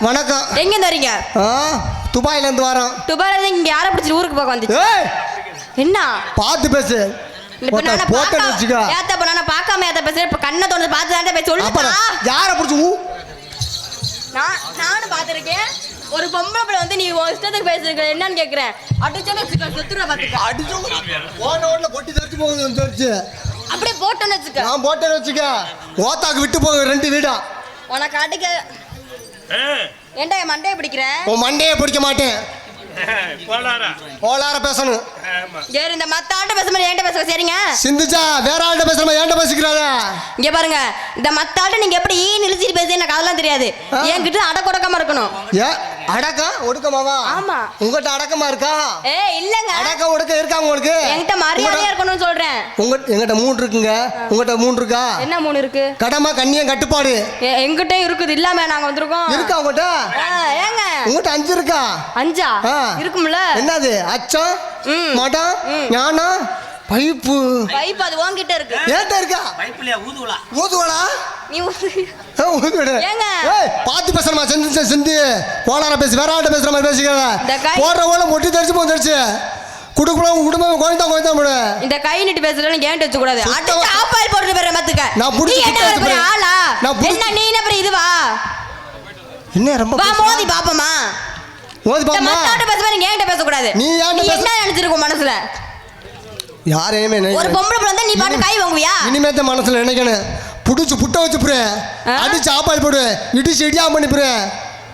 வணக்கம். எங்க இருந்து வரீங்க? துபாயில இருந்து வரோம். துபாயில இருந்து இங்க யாரை பிடிச்சி ஊருக்கு போக வந்துச்சு? என்ன பாத்து பேசு. போட்ட வெச்சுக்க. ஏத்தப்ப நான் பார்க்காம ஏத்த பேசுறேன். இப்ப கண்ணை தொறந்து பார்த்து தான் பேச சொல்லுடா. யாரை பிடிச்சி நானும் பாத்துர்க்கேன். ஒரு பொம்பளை பிள்ளை வந்து நீ இஷ்டத்துக்கு பேசுறீங்க என்னன்னு கேக்குறேன். அடிச்சே வெச்சுக்க செத்துற பாத்துக்க. அடிச்சு ஓட கொட்டி தரிச்சு போகுது தெரிச்சு. அப்படியே போட்டேன்னு வெச்சுக்க. நான் போட்டேன்னு வெச்சுக்க. ஓத்தாக்கு விட்டு போக 2 வீடா. உனக்கு அடிக்க ஏன்டா என் மண்டையை பிடிக்கிறேன்? உன் மண்டையை பிடிக்க மாட்டேன். போலார பேசணும். சரி இந்த மத்த ஆள்கிட்ட பேசுற மாதிரி என்கிட்ட பேசுற சரிங்க. சிந்துச்சா வேற ஆள்கிட்ட பேசுற மாதிரி என்கிட்ட பேசிக்கிறாங்க. இங்க பாருங்க இந்த மத்த ஆள்கிட்ட நீங்க எப்படி நிறுத்திட்டு பேசுறது எனக்கு அதெல்லாம் தெரியாது. என்கிட்ட அடக்கொடக்கமா இருக்கணும். அடக்கம் ஒடுக்கமாவா? ஆமா. உங்ககிட்ட அடக்கமா இருக்கா? இல்லங்க. அடக்கம் ஒடுக்க இருக்கா உங்களுக்கு? என்கிட்ட மரியாதையா இருக்கணும்னு சொல்றேன். என்கிட்ட 3 இருக்குங்க. உங்ககிட்ட 3 இருக்கா? என்ன 3 இருக்கு? கடமை கண்ணியம் கட்டுப்பாடு என்கிட்ட இருக்குது. இல்லாம நாங்க வந்திருக்கோம். இருக்கா உங்ககிட்ட? ஏங்க உங்ககிட்ட 5 இருக்கா? 5 இருக்கும்ல. என்னது? அச்சம், மடம், ஞானம், பைப்பு அது உன்கிட்ட இருக்கு. ஏன்ட்ட இருக்கா? பைப்புலயா ஊதுவலா? ஊதுவலா? நீ ஊதுவடா. ஏங்க பாத்து பேசணுமா? சிந்தி கோளார பேசி வேற ஆட்ட பேசுற மாதிரி பேசிக்கிறேன். போடுற ஓல மொட்டி தெரிச்சு போந்துருச்சு. குடுக்குறோம் குடும்பம் கோயந்தா போடு. இந்த கை நீட்டி பேசுறேன்னு கேட்டு வச்சு கூடாது. அடிச்சு ஆப்பாயில் போட்டு பேர மத்துக்க. நான் புடிச்சு என்ன ஆளா? என்ன நீ என்ன பெரிய இதுவா? என்ன ரொம்ப வா மோதி பாப்பமா. மோதி பாப்பமா. மத்தாட்ட பேசுற நீ கேட்ட பேச கூடாது. நீ என்ன நினைச்சிருக்க மனசுல? யாரையுமே ஒரு பொம்பளை பிள்ளை வந்தா நீ பாட்டு கை வாங்குவியா? இனிமேத்த மனசுல நினைக்கணும். புடிச்சு புட்ட வச்சு புறேன். அடிச்சு ஆப்பாயில் போடு. இடிச்சு இடியா பண்ணி புறேன்.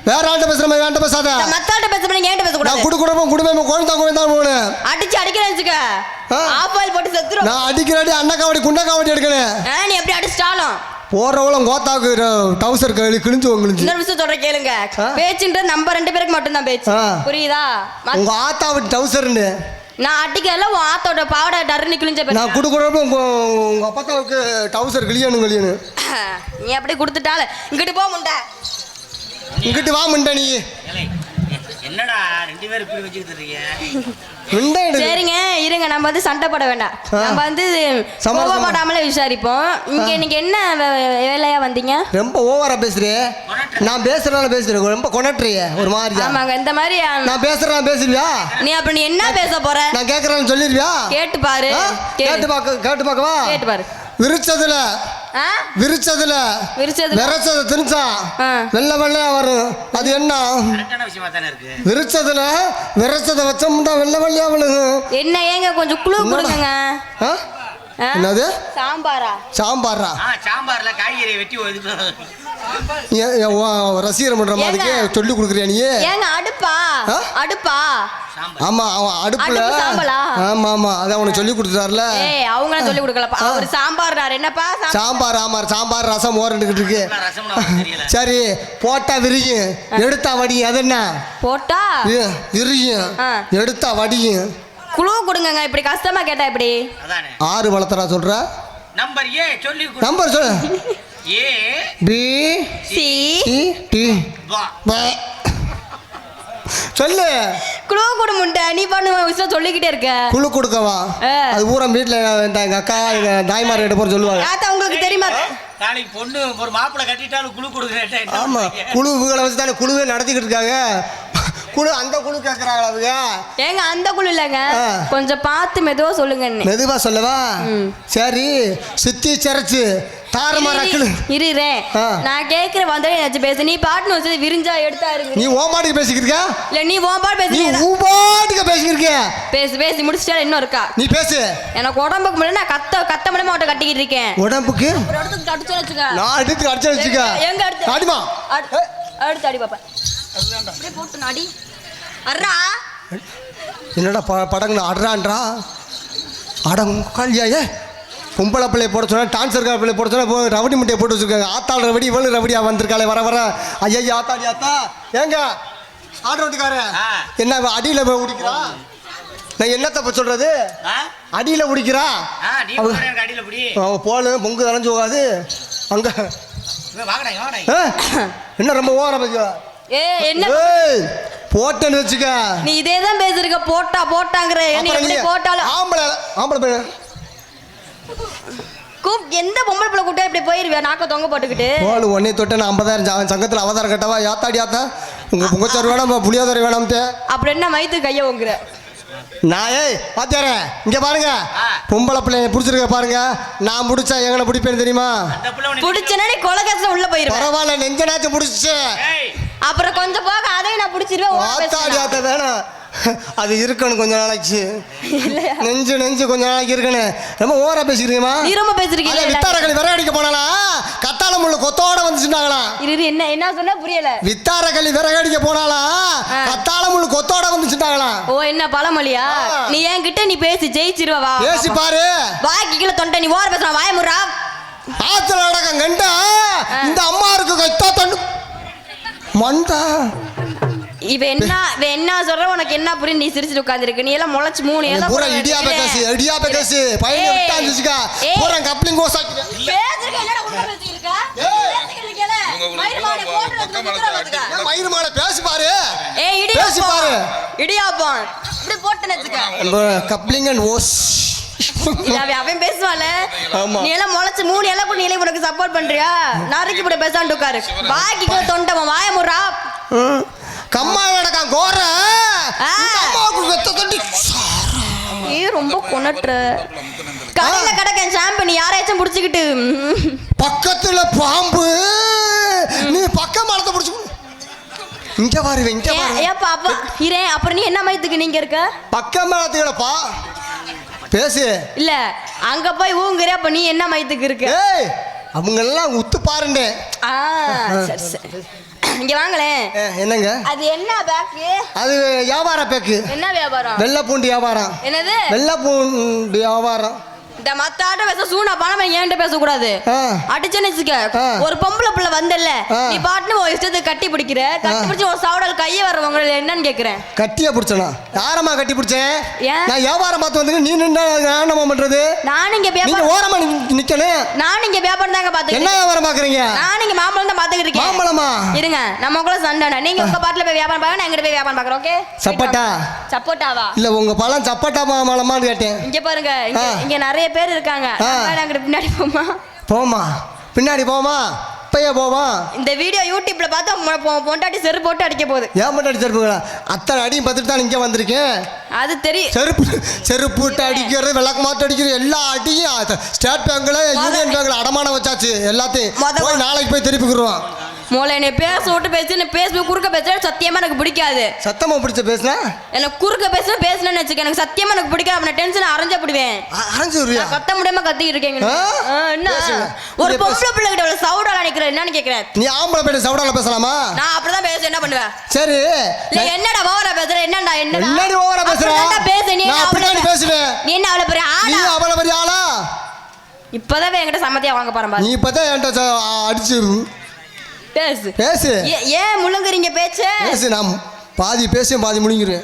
வேற ஆள்கிட்ட பேசுற மாதிரி வேண்ட பேசாத. மத்தாட்ட பேசுற மாதிரி கேட்ட பேச கூடாது. நான் குடுக்குறோம் குடும்பம் கோயந்தா போடு. அடிச்சு அடிக்கிறேன்னு வெச்சுக்க. ஆப்பாயில் போட்டு செத்துறோம். நான் அடிக்கிறடி அண்ணகாவடி குண்டகாவடி எடுக்கணும். நீ எப்படி அடிச்சாலும் போறவளம் கோத்தாக்கு டவுசர் கிழிஞ்சு உங்களுக்கு இன்னொரு விஷயம் சொல்ற கேளுங்க. பேச்சுன்ற நம்ம 2 பேருக்கு மட்டும் தான் பேச்சு. புரியுதா? உங்க ஆத்தாவோட டவுசர்னு நான் அடிக்கல. உன் ஆத்தோட பாவடை டர்னி கிழிஞ்ச பேச்சு. நான் குடுக்குறப்ப உங்க அப்பாத்தாவுக்கு டவுசர் கிழியணும். நீ அப்படியே கொடுத்துட்டால இங்கிட்டு போக முண்டா. இங்கிட்டு வா முண்டா. நீ என்னடா 2 பேரும் இப்படி வச்சுக்கிட்டு இருக்கீங்க? சரிங்க இருங்க. நம்ம வந்து சண்டை போட வேண்டாம். நம்ம வந்து கோவப்படாமலே விசாரிப்போம். இங்க இன்னைக்கு என்ன வேலையா வந்தீங்க? ரொம்ப ஓவரா பேசுறே. நான் பேசுறதால பேசுறேன். ரொம்ப கொனட்றியே ஒரு மாதிரி. ஆமாங்க இந்த மாதிரி நான் பேசுறேன் பேசுறியா? நீ அப்ப நீ என்ன பேச போற? நான் கேக்குறேன்னு சொல்லிருவியா? கேட்டு பாரு. கேட்டு பாக்கவா? கேட்டு பாரு. விரிச்சதுல விரிச்சதுல விரச்சது திரிச்சா வெள்ளை வெள்ளையா வரும். அது என்ன விஷயமா தானே இருக்கு? விரிச்சதுல விரச்சதை வச்சோம்னா வெள்ளை வெள்ளையா விழுகும். என்ன ஏங்க கொஞ்சம் குழு கொடுங்க. என்னது? சாம்பாரா? சாம்பார்ல காய்கறி வெட்டி ரசிகர் பண்ற மாதிரி சொல்லி கொடுக்குறியா நீ? ஏங்க அடுப்பா ஆமா அடுப்புல ஆமா ஆமா அத அவனுக்கு சொல்லி கொடுத்தாருல. அவங்க சொல்லி கொடுக்கலப்பா. அவர் சாம்பார் என்னப்பா? சாம்பார். ஆமா சாம்பார் ரசம் மோரண்டுகிட்டு இருக்கு. சரி போட்டா விரியும் எடுத்தா வடியும். அது என்ன? போட்டா விரியும் எடுத்தா வடியும். குழு கொடுங்க. இப்படி கஷ்டமா கேட்டா இப்படி 6 வளர்த்தரா சொல்ற. நம்பர் ஏ சொல்லி நம்பர் சொல்லு. ஏ பி சி டி சொல்லு. குழு கொடு முண்டை. நீ பண்ணு விஷயம் சொல்லிக்கிட்டே இருக்க. குழு கொடுக்கவா? அது பூரா வீட்டுல எங்க அக்கா எங்க தாய்மார் கிட்ட போற சொல்லுவாங்க. உங்களுக்கு தெரியுமா? நாளைக்கு பொண்ணு ஒரு மாப்பிள்ளை கட்டிட்டாலும் குழு கொடுக்குறேன். ஆமா குழு இவங்களை வச்சு தானே குழுவே நடத்திக்கிட்டு இருக்காங்க. குழு அந்த குழு கேட்கறாங்களா அவங்க? ஏங்க அந்த குழு இல்லைங்க. கொஞ்சம் பார்த்து மெதுவா சொல்லுங்க. மெதுவா சொல்லவா? சரி சித்தி சரைச்சு தாரமாராக்குல இருறே. நான் கேக்குற வந்தே ஏதாச்சும் பேசு. நீ பாட்டுன்னு வச்சது விரிஞ்சா எடுத்தா இருக்கு. நீ ஓ பாட்டுக்கு பேசிக்கிறியா? இல்ல நீ ஓ பாட்டு பேசி. நீ ஊ பாட்டுக்கு பேசிக்கிறியா? பேசி முடிச்சிட்டா இன்னும் இருக்கா? நீ பேசு. எனக்கு உடம்புக்கு முன்னாடி நான் கத்த முடியாம அவட்ட கட்டிக்கிட்டு இருக்கேன். உடம்புக்கு அடுத்து அடிச்சு வச்சுக்க. நான் அடுத்து அடிச்சு வச்சுக்க. எங்க அடுத்து அடிமா. அடுத்து அடி பாப்பா. அப்படியே போட்டு அடி. அறா என்னடா படங்க அடறான்றா. அடங்க கல்யாயே பொம்பளை பிள்ளைய போட சொன்னா டான்ஸர் பிள்ளை போட சொன்னா ரவடி முட்டையை போட்டு வச்சுருக்காங்க. ஆத்தாள் ரவடி இவளு ரவடியா வந்திருக்காளே வர ஐயா ஆத்தாடி ஆத்தா. ஏங்க ஆர்டர் வந்துக்காரு என்ன அடியில் உடிக்கிறா? நான் என்ன தப்ப சொல்றது? அடியில் உடிக்கிறா. போல பொங்கு அலைஞ்சு போகாது அங்க. என்ன ரொம்ப ஓவரா என்ன போட்டேன்னு வச்சுக்க. நீ இதேதான் பேசிருக்க. போட்டாங்கிற போட்டாலும் ஆம்பளை எந்த பொம்பளை பிள்ளை கூட்ட இப்படி போயிருவியா நாக்க தொங்க போட்டுக்கிட்டு போலு ஒன்னே தொட்ட நான் 50,000 சங்கத்தில் அவதாரம் கட்டவா யாத்தாடி யாத்தா உங்க பொங்கச்சார் வேணாம் புளியோதரை வேணாம்தே அப்புறம் என்ன வயிற்று கையை உங்குற நான் பாத்தியாரே இங்க பாருங்க பொம்பளை பிள்ளைய பிடிச்சிருக்க பாருங்க நான் பிடிச்சா எங்கன பிடிப்பேன்னு தெரியுமா பிடிச்சனா நீ கொலகாசல உள்ள போயிருவேன் பரவாயில்ல நெஞ்சனாச்சும் பிடிச்சிச்சு அப்புறம் கொஞ்சம் போக அதையும் நான் பிடிச்சிருவேன் வேணாம் அது இருக்கணும் கொஞ்ச நாளைக்கு நெஞ்சு கொஞ்ச நாளைக்கு இருக்கணும் ரொம்ப ஓவரா பேசிக்கிறீங்கம்மா நீ ரொம்ப பேசிருக்கீங்க வித்தாரக்களி விறகு அடிக்க போனாலா கத்தாழ முள்ளு கொத்தோட வந்துச்சுட்டாங்களா என்ன சொன்னா புரியல வித்தாரக்களி விறகு அடிக்க போனாலா கத்தாழ முள்ளு கொத்தோட வந்துச்சுட்டாங்களா ஓ என்ன பழமொழியா நீ என்கிட்ட நீ பேசி ஜெயிச்சிருவா பேசி பாரு வாய்க்கு கீழே தொண்டை நீ ஓர பேசுற வாய முறா ஆத்துல அடக்கம் கண்டா இந்த அம்மா இருக்கு கத்தா தண்டு மண்டா இவ என்ன சொல்ற உனக்கு என்ன புரியும் நீ சிரிச்சிட்டு உட்கார்ந்திருக்கு நீ எல்லாம் முளைச்சு 3 எல்லாம் பூரா இடியா பேசி பையன் விட்டாஞ்சிச்சுக்கா பூரா கப்ளிங் கோசாக்கி பேசுறீங்க என்னடா உள்ள பேசிருக்க மயிறு மாலை பேசி பாரு ஏய் பேசி பாரு இடியாப்பம் இப்படி போட்டு நச்சுக்க கப்ளிங் அண்ட் ஓஸ் அவன் பேசுவால நீ எல்லாம் முளைச்சு 3 எல்லாம் கூட நீ உனக்கு சப்போர்ட் பண்றியா நாளைக்கு இப்படி பேசாண்டு உட்காரு வாய்க்கு தொண்டவன் வாய முறா கம்மா நடக்கான் கோர அம்மாவுக்கு வெத்த தண்டி ரொம்ப கொணற்ற கடையில கிடக்கேன் ஷாம்பு நீ யாராச்சும் புடிச்சுக்கிட்டு பக்கத்துல பாம்பு நீ பக்கம் மரத்தை புடிச்சு இங்க பாரு ஏப்பா அப்பா இரே அப்புறம் நீ என்ன மயத்துக்கு நீங்க இருக்க பக்கம் மரத்துலப்பா பேசு இல்ல அங்க போய் ஊங்குற அப்ப நீ என்ன மயத்துக்கு இருக்க ஏய் அவங்க எல்லாம் உத்து பாருண்டே சரி சரி இங்க வாங்களே என்னங்க அது என்ன பேக்கு அது வியாபார பேக்கு என்ன வியாபாரம் வெள்ளை பூண்டு வியாபாரம் என்னது வெள்ளை பூண்டு வியாபாரம் இந்த மத்தாட்ட பேச சூனா பணம் ஏன்ட்ட பேசக்கூடாது அடிச்சேன்னு வச்சுக்க ஒரு பொம்பளை பிள்ளை வந்தல்ல நீ பாட்டுன்னு ஒரு இஷ்டத்துக்கு கட்டி பிடிக்கிற கட்டி பிடிச்சி ஒரு சவுடல் கையை வர்றவங்க என்னன்னு கேக்குறேன் கட்டியா பிடிச்சனா யாரமா கட்டி பிடிச்சேன் நான் வியாபாரம் பார்த்து வந்து நீ நின்னா என்னமா பண்றது நான் இங்க நீங்க ஓரமா நிக்கணும் நான் இங்க வியாபாரம் தாங்க பாத்துக்கிறேன் என்ன வியாபாரம் பாக்குறீங்க நான் இங்க மாம்பழம் தான் பாத்துக்கிட்டு இருக்கேன் மாம்பழமா இருங்க நமக்குள்ள சண்டை நீங்க உங்க பாட்டுல போய் வியாபாரம் பாருங்க நான் எங்கிட்ட போய் வியாபாரம் பாக்குறேன் ஓகே சப்போட்டாவா இல்ல உங்க பழம் சப்போட்டா மாம்பழமான்னு கேட்டேன் இங்க பாருங்க இங்க நிறைய பேர் இருக்காங்க பின்னாடி பின்னாடி போமா இப்பயே போமா இந்த வீடியோ யூடியூப்ல பார்த்தா பொண்டாட்டி செருப்பு போட்டு அடிக்க போகுது ஏன் பொண்டாட்டி செருப்புங்களா அத்தனை அடியும் பார்த்துட்டு தான் இங்கே வந்திருக்கேன் அது தெரியும் செருப்பு போட்டு அடிக்கிறது விளக்கு மாற்ற அடிக்கிறது எல்லா அடியும் ஸ்டேட் பேங்க்ல யூனியன் பேங்க்ல அடமானம் வச்சாச்சு எல்லாத்தையும் போய் நாளைக்கு போய் திருப்பிக்குருவான் மோளை என்னை பேச விட்டு பேசி குறுக்க பேச சத்தியமா எனக்கு பிடிக்காது சத்தமா பிடிச்ச பேசுனா எனக்கு குறுக்க பேசுன்னு வச்சுக்க எனக்கு சத்தியமா எனக்கு பிடிக்காது அப்ப நான் டென்ஷன் அரைஞ்சப்படுவேன் அரைஞ்சுருவியா கத்த முடியாம கத்திட்டு இருக்கேங்க என்ன ஒரு பொம்பளை பிள்ளை கிட்ட சவுடால நிக்கிறேன் என்னன்னு கேக்குறேன் நீ ஆம்பளை பேச சவுடால பேசலாமா நான் அப்படிதான் பேச என்ன பண்ணுவேன் சரி என்னடா ஓவரா பேசுற என்னடா என்னடி ஓவரா பேசுற பேச நீ அப்படியே பேசுவேன் நீ என்ன அவளை பெரிய ஆளா நீ அவளை பெரிய ஆளா இப்பதான் என்கிட்ட சம்மதியா வாங்க பாருங்க நீ இப்பதான் என்கிட்ட அடிச்சு பேசு ஏன் முழுங்குறீங்க பேச்சு பேசு நான் பாதி பேசியும் பாதி முழுங்குறேன்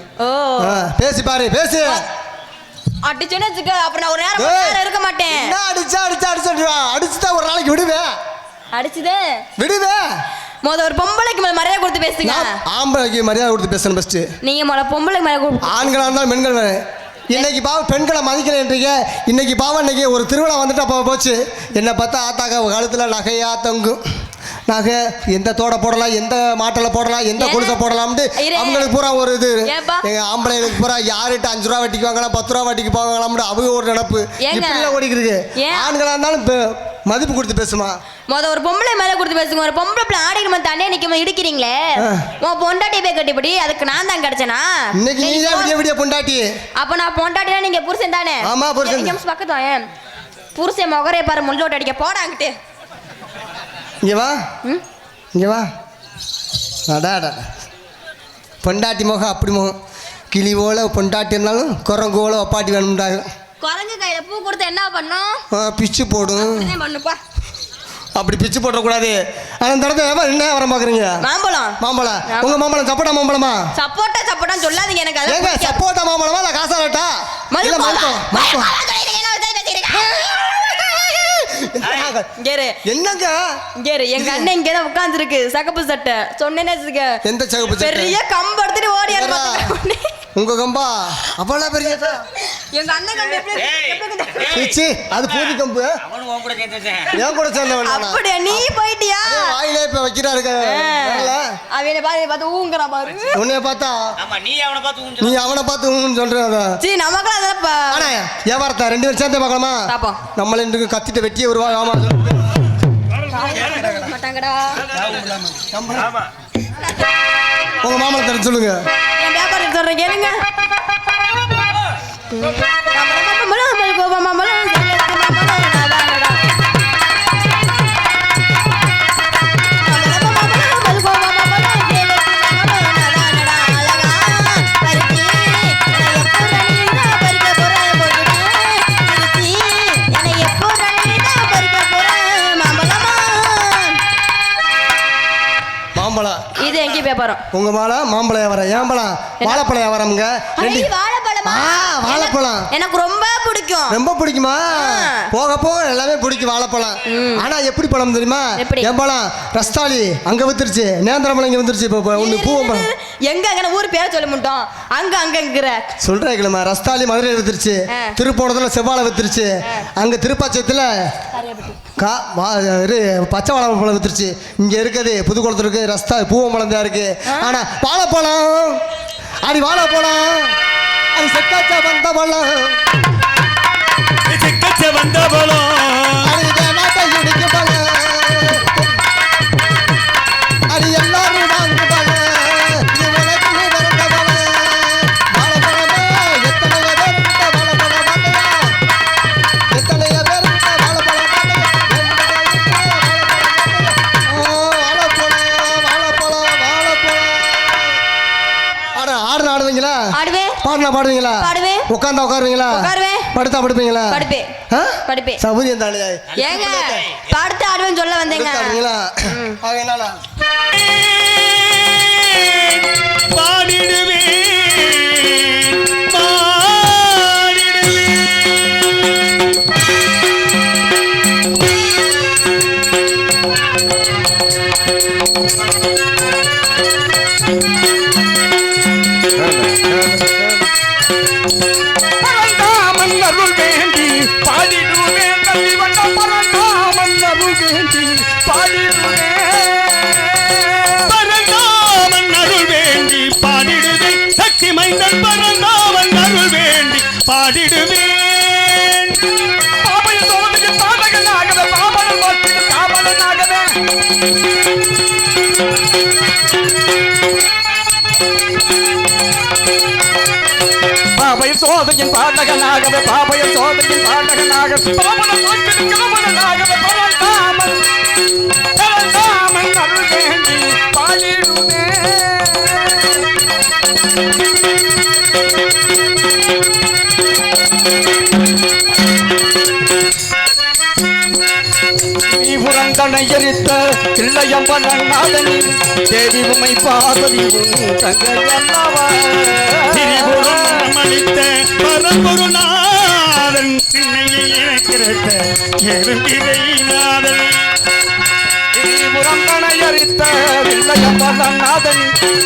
பேசி பாரு பேசு அடிச்சேன்னு வச்சுக்க அப்புறம் நான் ஒரு நேரம் இருக்க மாட்டேன் என்ன அடிச்சுதான் ஒரு நாளைக்கு விடுவேன் அடிச்சுதே விடுவேன் ஒரு பொம்பளைக்கு மரியாதை கொடுத்து பேசுங்க ஆம்பளைக்கு மரியாதை கொடுத்து பேசணும் ஃபர்ஸ்ட் நீங்க பொம்பளைக்கு மரியாதை ஆண்களா இருந்தாலும் பெண்கள் இன்னைக்கு பாவம் பெண்களை மதிக்கிறேன்றீங்க இன்னைக்கு பாவம் இன்னைக்கு ஒரு திருவிழா வந்துட்டு அப்போ போச்சு என்னை பார்த்தா ஆத்தாக்க கழுத்தில் நகையா தொங்கும் நகை எந்த தோடை போடலாம் எந்த மாட்டில் போடலாம் எந்த கொலுசை போடலாம்னு அவங்களுக்கு பூரா ஒரு இது எங்க ஆம்பளைங்களுக்கு பூரா யார்கிட்ட 5 ரூபா வட்டிக்கு வாங்கலாம் 10 ரூபா வட்டிக்கு போகலாம்னு அவங்க ஒரு நினப்பு இப்படிலாம் ஓடிக்கிருக்கு ஆண்களா இருந்தாலும் மதிப்பு கொடுத்து பேசுமா ஒரு பொம்பளை மேல கொடுத்து பேசுங்க ஒரு பொம்பளை பிள்ளை ஆடிக்கிற தண்ணே நிக்க இடிக்கிறீங்களே உன் பொண்டாட்டி போய் கட்டிப்படி அதுக்கு நான் தான் கிடைச்சனா இன்னைக்கு நீ தான் விடிய பொண்டாட்டி அப்ப நான் பொண்டாட்டினா நீங்க புருஷன் தானே ஆமா புருஷன் பக்கத்து புருஷன் முகரே பாரு முள்ளோட்டு அடிக்க போடாங்கிட்டு இங்கே வா அடாடா பொண்டாட்டி முகம் அப்படி முகம் கிளி ஓல பொண்டாட்டி இருந்தாலும் குரங்கு ஓல ஒப்பாட்டி வேணும்டாங்க குரங்கு கையில பூ கொடுத்து என்ன பண்ணும் பிச்சு போடும் பண்ணுப்பா அப்படி பிச்சு போடக்கூடாது ஆனால் இந்த இடத்துல என்ன வர பார்க்குறீங்க மாம்பழம் உங்கள் மாம்பழம் சப்போட்டா மாம்பழமா சப்போட்டா சொல்லாதீங்க எனக்கு சப்போட்டா மாம்பழமா இல்லை காசாலட்டா இல்லை என்னங்க எங்க அண்ணன் இங்க உட்கார்ந்து இருக்கு சகப்பு சட்டை சொன்னேன்னு எந்த சகப்பு பெரிய கம்பு எடுத்துட்டு ஓடி உங்க கம்பா அவ்வளவு பெரிய எங்க அண்ணன் கம்பு அது பூதி கம்பு என் கூட சேர்ந்தவன் அப்படியே நீ போயிட்டியா வாயிலே இப்ப வைக்கிறாரு அவனை பார்த்து ஊங்குறா பாரு உன்னைய பார்த்தா நீ அவனை பார்த்து ஊன்னு சொல்ற சீ நமக்குலாம் அதெல்லாம் ஆனா வியாபாரத்தை 2 பேரும் சேர்ந்து பார்க்கலாமா நம்மள இன்று கத்திட்ட வெட்டிய ஒரு ஆமா மாட்டாங்கடா உங்க மாமலை தர சொல்லுங்க என் வியாபாரம் சொல்றேன் கேளுங்க இது எங்க வியாபாரம் உங்க மாலை மாம்பழம் வியாபாரம் ஏம்பழம் வாழைப்பழம் வியாபாரம்ங்க வாழைப்பழம் எனக்கு ரொம்ப பிடிக்கும் ரொம்ப பிடிக்குமா போக போக எல்லாமே பிடிக்கும் வாழைப்பழம் ஆனா எப்படி பழம் தெரியுமா ஏம்பழம் ரஸ்தாலி அங்க வித்துருச்சு நேந்திரமலை இங்க வந்துருச்சு இப்போ ஒண்ணு பூவம்பழம் எங்க அங்க ஊர் பேர் சொல்ல மாட்டோம் அங்கங்கிற சொல்றேன் ரஸ்தாலி மதுரையில் வித்துருச்சு திருப்போணத்துல செவ்வாழை வித்துருச்சு அங்க திருப்பாச்சத்துல பச்சை வாழைப்பழம் வித்துருச்சு இங்க இருக்குது புதுக்குளத்துல இருக்கு ரஸ்தா பூவம்பழம் தான் இருக்கு ஆனா வாழைப்பழம் அடி வாழைப்பழம் அது செக்காச்ச வந்த பழம் செக்காச்ச வந்த பழம் அது நாட்டை இடிக்க பழம் அது எல்லாரும் வாங்க பழம் இது உனக்கு வரந்த பழம் வாழைப்பழமே எத்தனைய பேர் எத்தனைய பேர் ஆடுவீங்களா பாடுவீங்களா உட்கார்ந்தா உட்காருவீங்களா படுத்தா படுப்பீங்களா படுப்பேன் சௌரியம் தானே ஏங்க படுத்து ஆடுவேன்னு சொல்ல வந்தேங்க பாடிடுவே பாடிடுவேன் பாபைய சோதனைக்கு பாடகனாகவே பாபனம் மாற்றிட்டு காவலனாகவே பாபைய சோதனையின் பாடகனாகவே பாபைய சோதனையின் பாடகனாக பாபனம் மாற்றிட்டு காவலனாகவே பரந்தாமன் பரந்தாமன் அருள் வேண்டி பாடிடுவேன் புறந்தனை எரித்த தில்லையம்பலநாதனின் தேவி உமை பார்வதி தங்கையல்லவா அளித்த பரம்பொருநாதன் திண்ணையை இணைக்கிறத எருந்திரைநாதன் புறந்தனை எரித்த தில்லையம்பலநாதன்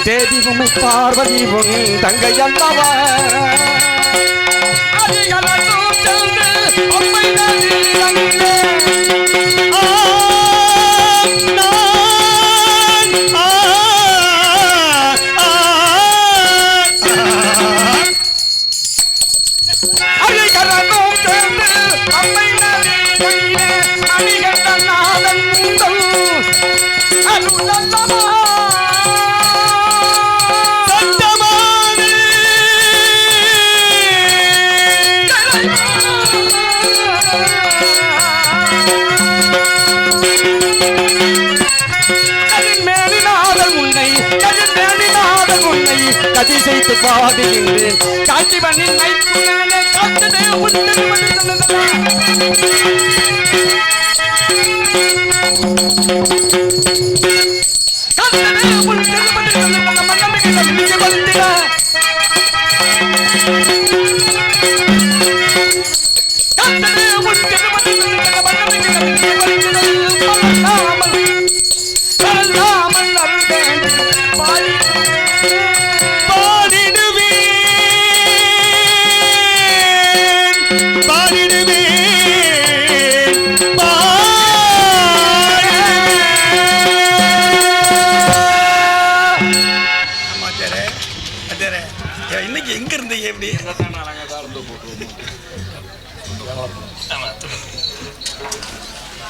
தேவி உமை பார்வதி தங்கையல்லவா அதிகளூர் சென்று அம்மை அதிசைத்து பாடுகின்றேன் காட்சிவனின் மைத்துனாலே காத்ததே உத்தரவு பாடிடுவேன் தரேன். இன்னைக்கு எங்க இருந்தீங்க எப்படி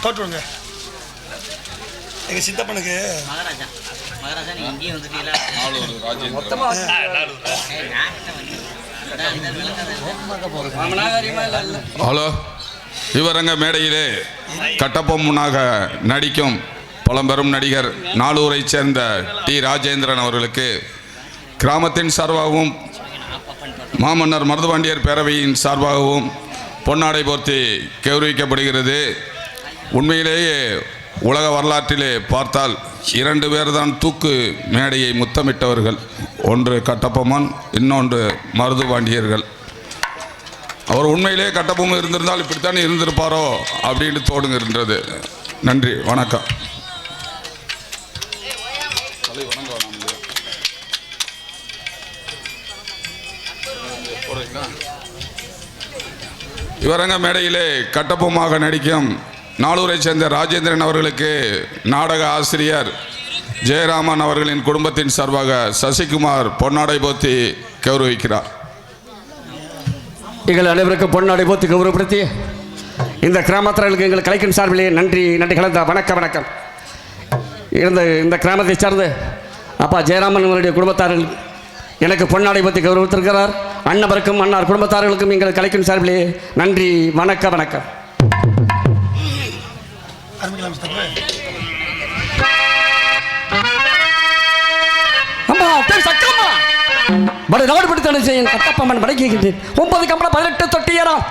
தோற்றுங்க எங்க சித்தப்பனுக்கு மகாராஜா நீங்க இங்கேயும் வந்துட்டீங்களா? ஹலோ, இவரங்க மேடையிலே கட்டபொம்மனாக நடிக்கும் பழம்பெரும் நடிகர் நாளூரைச் சேர்ந்த டி ராஜேந்திரன் அவர்களுக்கு கிராமத்தின் சார்பாகவும் மாமன்னர் மருதுபாண்டியர் பேரவையின் சார்பாகவும் பொன்னாடை போர்த்தி கௌரவிக்கப்படுகிறது. உண்மையிலேயே உலக வரலாற்றிலே பார்த்தால் 2 பேர் தான் தூக்கு மேடையை முத்தமிட்டவர்கள். ஒன்று கட்டபொம்மன், இன்னொன்று மருதுபாண்டியர்கள். அவர் உண்மையிலே கட்டபொம்மன் இருந்திருந்தால் இப்படித்தான் இருந்திருப்பாரோ அப்படின்னு தோணுகின்றது. நன்றி, வணக்கம். இவரங்க மேடையிலே கட்டபொம்மாக நடிக்கும் நாளூரை சேர்ந்த ராஜேந்திரன் அவர்களுக்கு நாடக ஆசிரியர் ஜெயராமன் அவர்களின் குடும்பத்தின் சார்பாக சசிகுமார் பொன்னாடை போத்தி கௌரவிக்கிறார். எங்கள் அனைவருக்கும் பொன்னாடை போத்தி கௌரவப்படுத்தி இந்த கிராமத்தினர்களுக்கு எங்கள் கலைக்கும் சார்பிலே நன்றி கலந்த வணக்கம். இந்த கிராமத்தை சார்ந்து அப்பா ஜெயராமன் அவருடைய குடும்பத்தார்கள் எனக்கு பொன்னாடை போத்தி கௌரவித்திருக்கிறார். அண்ணவருக்கும் அன்னார் குடும்பத்தார்களுக்கும் எங்கள் கலைக்கும் சார்பிலே நன்றி வணக்கம். கட்டப்பம்மன் வணங்குகின்றேன். 9 கம்பளம் 18 தொட்டியராம்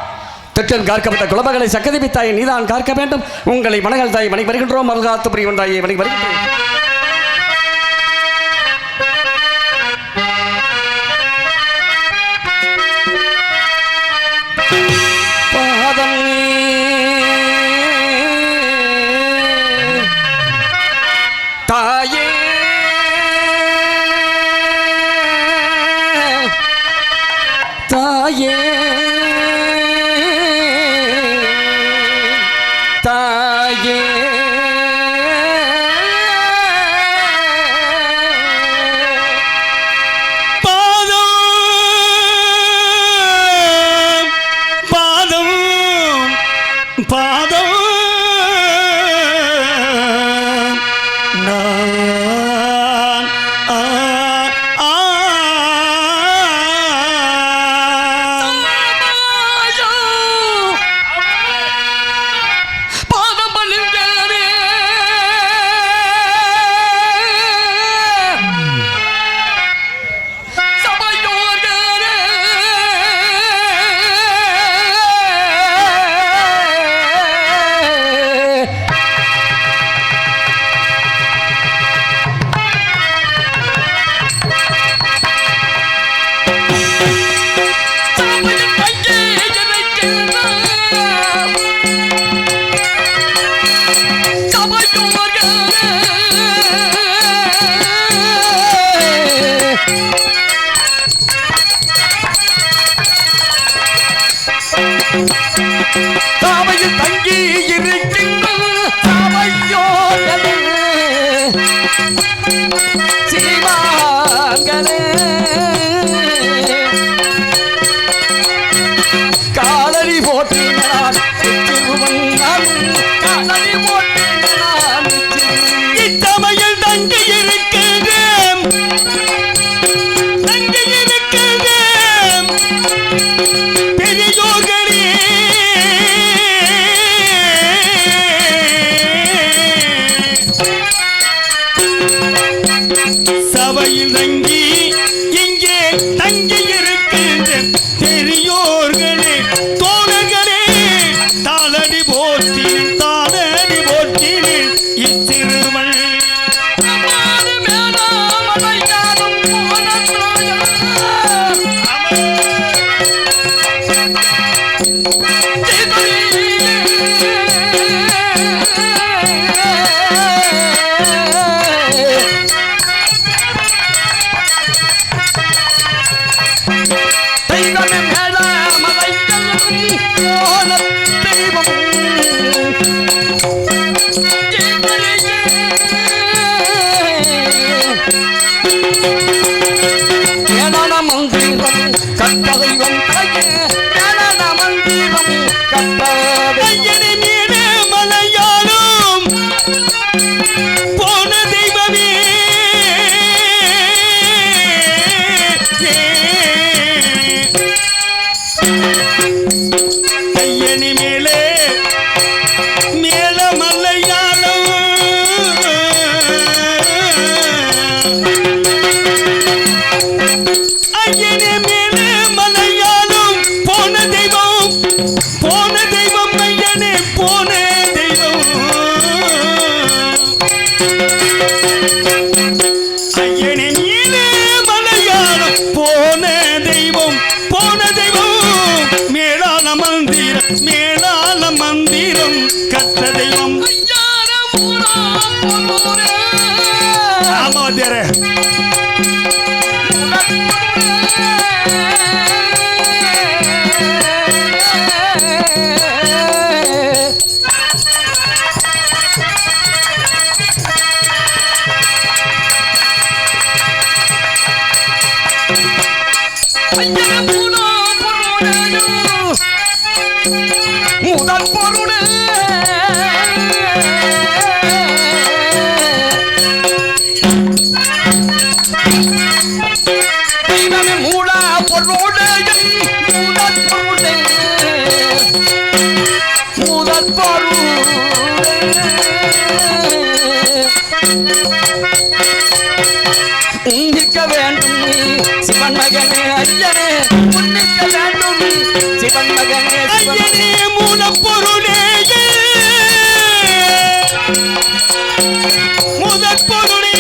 தொற்றன் காக்கப்பட்ட குலபகளை சக்கதிபி தாயை நீதான் காக்க வேண்டும். உங்களை மனங்கள் தாய் வணங்கி வருகின்றோம். மல்காத்து பிரிவன் தாயை வணங்கி வருகின்றோம். தாயே தாயே தாயே பாதம் நான் தாமையில் தங்கி இருக்கின்ற தாமையோர்களே சீமாங்களே காலடி போட்டினான் காலடி போட்டினான் இத்தமையில் தங்கி இருக்கின்றேன் பெரியோர்களே சபையில் தங்கி இங்கே தங்கி இருக்கின்ற பெரியோர்களே தோழர்களே தாளடி போற்றி இச்சிறுவன் ஏனா மேலான மந்திரம் கற்ற தெய்வம் ஆமா தேரே முதல் பொருளே தெய்வமே மூலா பொருளே முதல் பொருளே முதல் பொருளே உன்னிக்க வேண்டும் சிவன் மகனே ஐயனே உன்னிக்க வேண்டும் சிவன் மகனே ஐயனே மூலப்பொருளே முதற் பொருளே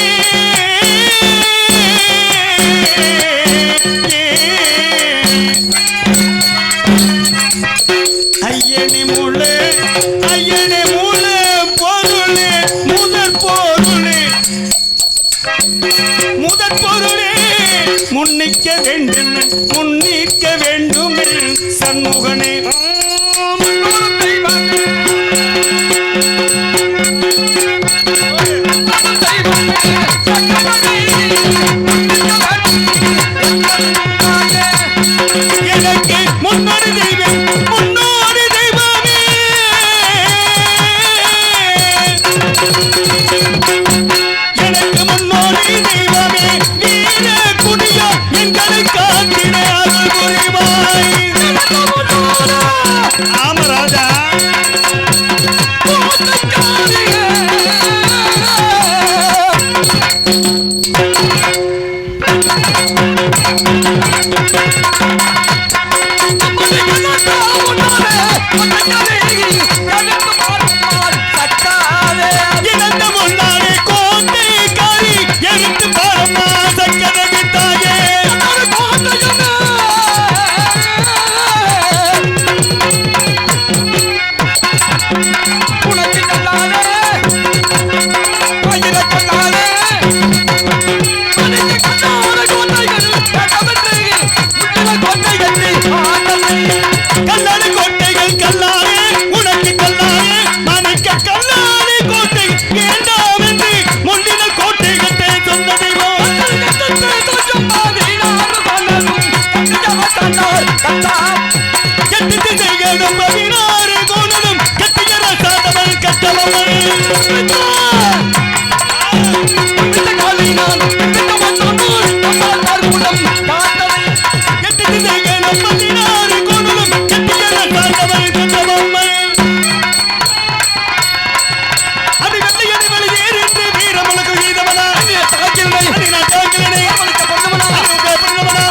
ஐயனே மூல பொருளே முதற் பொருளே முதற் பொருளே முன்னிக்க வேண்டும் சண்முகனே எனக்கு முன்னோடி தெய்வம் முன்னோடி தெய்வமே எனக்கு முன்னோடி தெய்வமே வீர குடியா எங்களை காத்திட அருள் புரிவாய் ஆமராஜா இழந்த முன்னாலே கோட்டை காரி எடுத்து பாரம்மா சக்கரவி தாயே உனக்கு நல்லாலே பயிர கொள்ளாலே கல்லாறு கோட்டைகள் கல்லாறு உனக்கு கல்லாறு மனைக்க கல்லாறு கோட்டை வேண்டாம் என்று முள்ளின கோட்டை கட்டே சொன்ன தெய்வம் கெட்டு திசைகளும் 16 கோணலும் கெட்டியர சாதவன் கட்டவன் கெட்டு திசைகளும் 16 கோணலும் கெட்டியர சாதவன் கட்டவன் அது வெள்ளையடி வழி ஏறிட்டு வீரமனுக்கு ஈதவனா தாக்கிலே நான் தாக்கிலே அவனுக்கு பொண்ணவனா அவனுக்கு பொண்ணவனா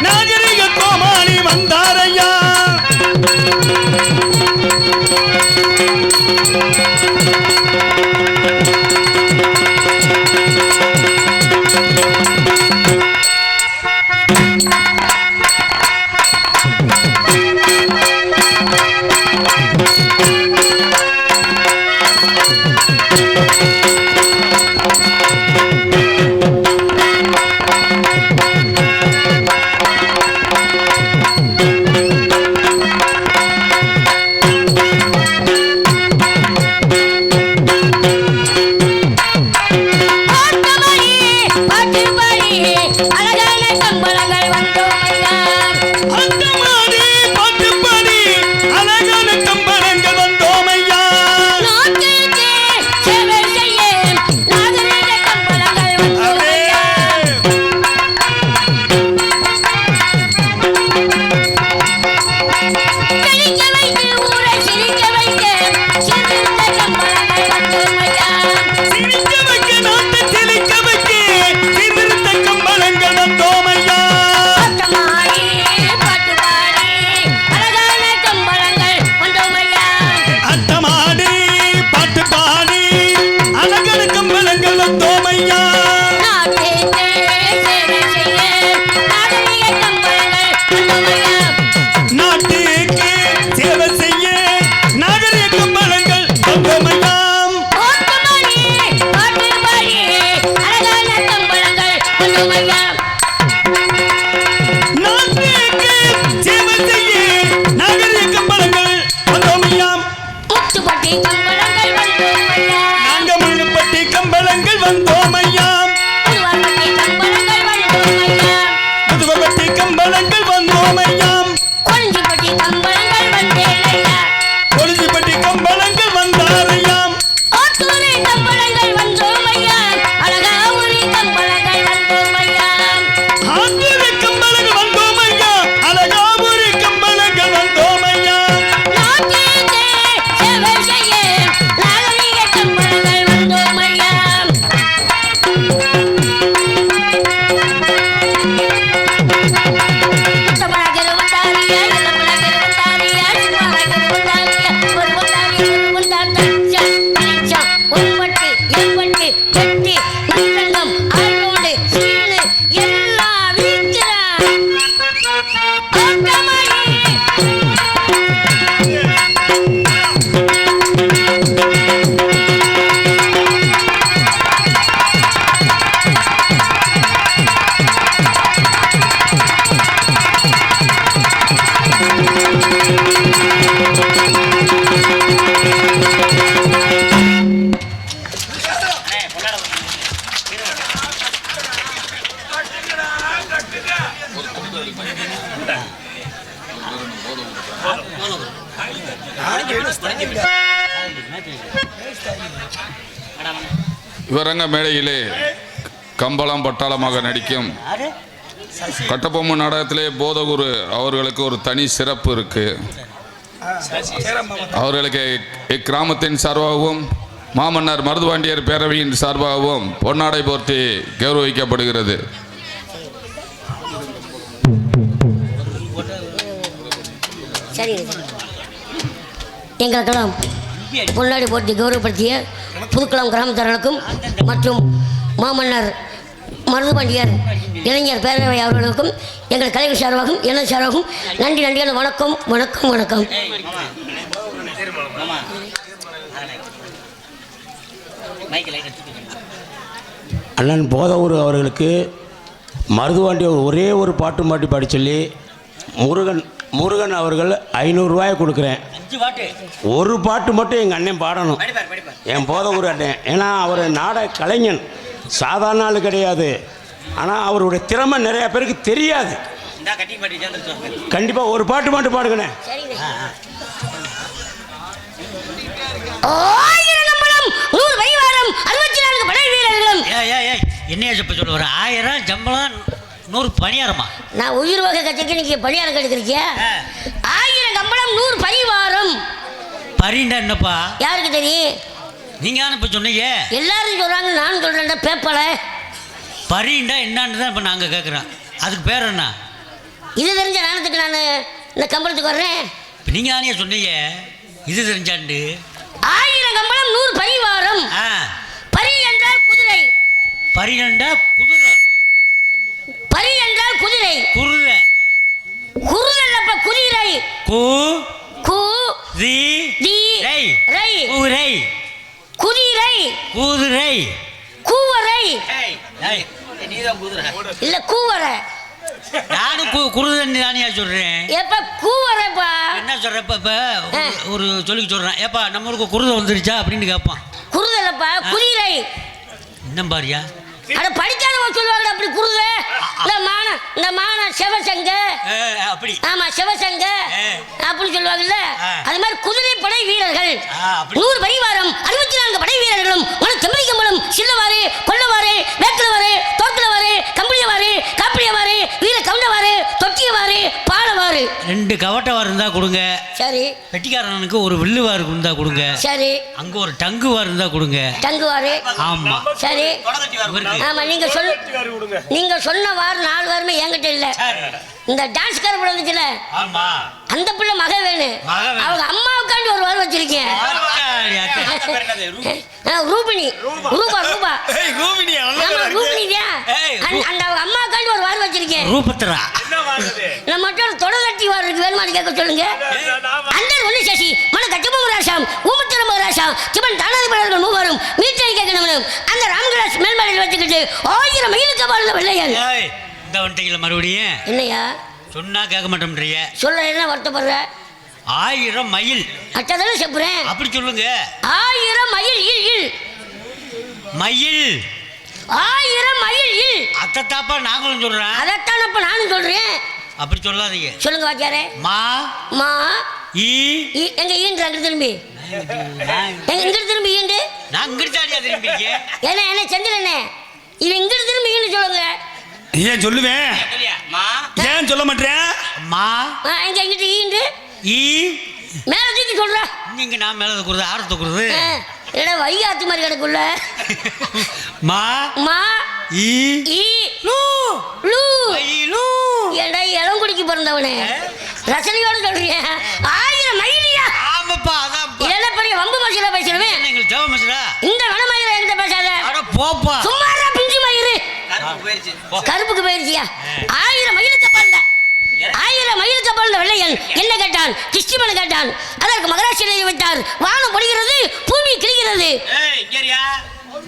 நாகரிக கோமாளி வந்தாரையா சிரிக்க இவரங்க மேடையிலே கம்பளம் பட்டாளமாக நடிக்கும் கட்டபொம்மன் நாடகத்திலே போதகுரு அவர்களுக்கு ஒரு தனி சிறப்பு இருக்கு. அவர்களுக்கு இக்கிராமத்தின் சார்பாகவும் மாமன்னர் மருதுபாண்டியர் பேரவையின் சார்பாகவும் பொன்னாடை போர்த்தி கௌரவிக்கப்படுகிறது. சரி, எங்களுக்கெல்லாம் பொன்னாடை போர்த்தி கௌரவப்படுத்திய புதுக்குளம் கிராமத்தார்களுக்கும் மற்றும் மாமன்னர் மருதுபாண்டியர் இளைஞர் பேரவை அவர்களுக்கும் எங்கள் கலைஞர் சார்பாகவும் எனது சார்பாகவும் நன்றி நன்றியான வணக்கம் வணக்கம் வணக்கம். அண்ணன் போதவூர் அவர்களுக்கு மருதுபாண்டியர் ஒரே ஒரு பாட்டு மாட்டி பாடி சொல்லி முருகன் அவர்கள் 500 ரூபாயை கொடுக்குறேன். ஒரு பாட்டு மட்டும் எங்கள் அண்ணன் பாடணும், என் போதவூர் அண்ணன். ஏன்னா அவர் நாடக கலைஞன், சாதாரண ஆள் கிடையாது. ஆனால் அவருடைய திறமை நிறைய பேருக்கு தெரியாது. கண்டிப்பாக ஒரு பாட்டு மட்டும் பாடுங்கண்ணே. என்னையா சொல்ல வர 1000 சம்பளம் 100 பணியாரமா? நான் உயிர் வகை கட்சிக்கு நீங்க பணியாரம் கெடுக்கிறீங்க. 1000 கம்பளம் 100 பரிவாரம். பரிண்டா என்னப்பா? யாருக்கு தெரியும்? நீங்க இப்ப சொன்னீங்க. எல்லாரும் சொல்றாங்க, நானும் சொல்றேன். பேப்பல பரிண்டா என்னன்னு தான் இப்ப நாங்க கேட்குறோம். அதுக்கு பேர் என்ன? இது தெரிஞ்ச நாணத்துக்கு நான் இந்த கம்பளத்துக்கு வர்றேன். நீங்க தானே சொன்னீங்க இது தெரிஞ்சாண்டு. 1000 கம்பளம் 100 பரிவாரம். பரி என்றால் குதிரை. பரி என்றால் குதிரை. பரி என்றால் குதிரை. குதிரை. குதிரை குதிரை. கு கு தி தி ரை ரை குதிரை. குதிரை. குதிரை. கூவரை. ஏய் நீதான் குதிரை இல்ல கூவரை. நானும் குருதன் தானியா சொல்றேன். எப்ப கூவரைப்பா என்ன சொல்றப்ப ஒரு சொல்லிக்கு சொல்றேன். ஏப்பா நம்ம ஊருக்கு குருதை வந்துருச்சா அப்படின்னு கேட்பான். குருதலப்பா குதிரை. என்ன பாரியா? அட படிக்காதவங்க சொல்லுவாங்க அப்படி குருதை. இந்த மான சிவசங்க அப்படி. ஆமா சிவசங்க அப்படி சொல்லுவாங்கல்ல. அது மாதிரி குதிரைப்படை வீரர்கள் 100 பரிவாரம் 64 படை வீரர்களும் தெம்பரிக்கம்பலம் சில்லவாறு கொல்லவாறு வேக்கலவாறு தோட்டலவாறு கம்பளியவாறு காப்பியவாறு வீர கவுண்டவாறு தொட்டியவாறு பாலவாறு. 2 கவட்டவாறு இருந்தா கொடுங்க. சரி. வெட்டிக்காரனுக்கு ஒரு வில்லுவாறு இருந்தா கொடுங்க. சரி. அங்க ஒரு டங்குவாறு இருந்தா கொடுங்க. டங்குவாறு. ஆமா. சரி. ஆமா நீங்க சொன்ன வாரம் 4 வாரமே என்கிட்ட இல்ல. இந்த டான்ஸ் கார வந்துச்சுல, அந்த பிள்ளை மக வேணும். அவங்க அம்மாவுக்காண்டி ஒரு வாரம் வச்சிருக்கேன். ரூபினி ரூபா ரூபா ரூபினி அந்த அவங்க அம்மாவுக்காண்டி ஒரு வாரம் வச்சிருக்கேன். ரூபத்ரா நம்ம மட்டும் தொடர்கட்டி வாரம் இருக்கு, வேணுமானு கேட்க சொல்லுங்க. அந்த ஒண்ணு சசி மன கட்டபொம்மராசாம் ஊமத்திர மகராசா சிவன் தானாதிபதிகள் மூவரும் மீட்டை கேட்கணும். அந்த ராமகிராஸ் மேல்மலையில் வச்சுக்கிட்டு 1000 மைலுக்கு வாழ்ந்த வெள்ளையன். இந்த வண்டியில மறுபடியும் என்னையா சொன்னா கேட்க மாட்டேன்றீங்க. சொல்ல என்ன வருத்தப்படுற? 1000 மைல் அட்டதானே செப்புறேன். அப்படி சொல்லுங்க. 1000 மைல் இல் இல் மயில். 1000 மைல் இல். அத்தத்தாப்பா நாங்களும் சொல்றேன். அதத்தான் அப்ப நானும் சொல்றேன். அப்படி சொல்லாதீங்க. சொல்லுங்க வாத்தியாரே. மா மா ஈ எங்க ஈண்டு அங்க திரும்பி எங்க திரும்பி ஈண்டு நான் இங்கிட்டு தாடியா திரும்பிங்க. என்ன செந்திலண்ணே இது இங்கிட்டு திரும்பி ஈண்டு சொல்லுங்க. ஏன் சொல்லுவேன், ஏன் சொல்ல மாட்டேன்? மா எங்க இங்கிட்டு ஈண்டு ஈ மேல தூக்கி சொல்ற. நீங்க நான் மேல தூக்குறது ஆறு தூக்குறது. என்ன வைகாத்து மாதிரி கிடக்குள்ள. மா மா ஈ ஈ லூ லூ ஏண்டா இளம் குடிக்கு பிறந்தவனே ரசனையோட சொல்றீங்க. 1000 மைலியா? ஆமாப்பா அதான். என்ன பெரிய வம்பு மசில பேசுறவே. நீங்கள் தேவ மசில இந்த வனமயில என்கிட்ட பேசாத. அட போப்பா. சும்மாரா பிஞ்சு மயிரு. கருப்புக்கு போயிருச்சியா? 1000 மைலுக்கு பறந்த 1000 மைலுக்கு பறந்த வெள்ளையன் என்ன கேட்டான்? கிருஷ்ணமன் கேட்டான். அதற்கு மகராசி எழுதி விட்டார். வானம் பொழிகிறது, பூமி கிழிகிறது.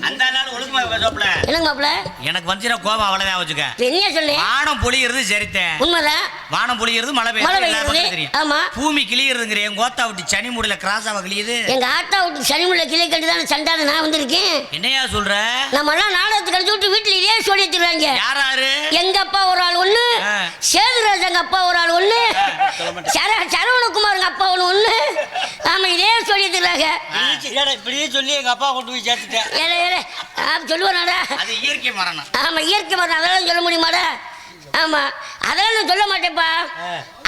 அந்த நாள் ஒழுங்குமா பேசப்பல. என்னங்க மாப்ள? எனக்கு வந்துற கோபம் அவ்வளவுதான் வச்சுக்க. என்ன சொன்னே? வானம் பொழிகிறது சரித்தேன். உண்மைதான். வானம் பொழிகிறது மழை பெய்யுது. ஆமா. பூமி கிளியறதுங்கற என் கோத்தா விட்டு சனி மூடல கிராஸாவ கிளியுது. எங்க ஆத்தா விட்டு சனி மூடல கிளை கட்டி தான் சண்டான நான் வந்திருக்கேன். என்னையா சொல்ற? நம்ம எல்லாம் நாடகத்துக்கு அடிச்சு விட்டு வீட்டுல இதே சொல்லி வச்சிருவாங்க. யாராரு? எங்க அப்பா ஒரு ஆள் ஒண்ணு, சேதுர எங்க அப்பா ஒரு ஆள் ஒண்ணு, சரவணகுமார் அப்பா ஒண்ணு. ஆமா இதே சொல்லிட்டு இருக்காங்க. இப்படியே சொல்லி எங்க அப்பா கொண்டு போய் சேர்த்துட்டேன். சொல்லுவாடா அது இயற்கை மரணம். ஆமா இயற்கை மரணம், அதெல்லாம் சொல்ல முடியுமாடா? ஆமா அதெல்லாம் நான் சொல்ல மாட்டேன்ப்பா.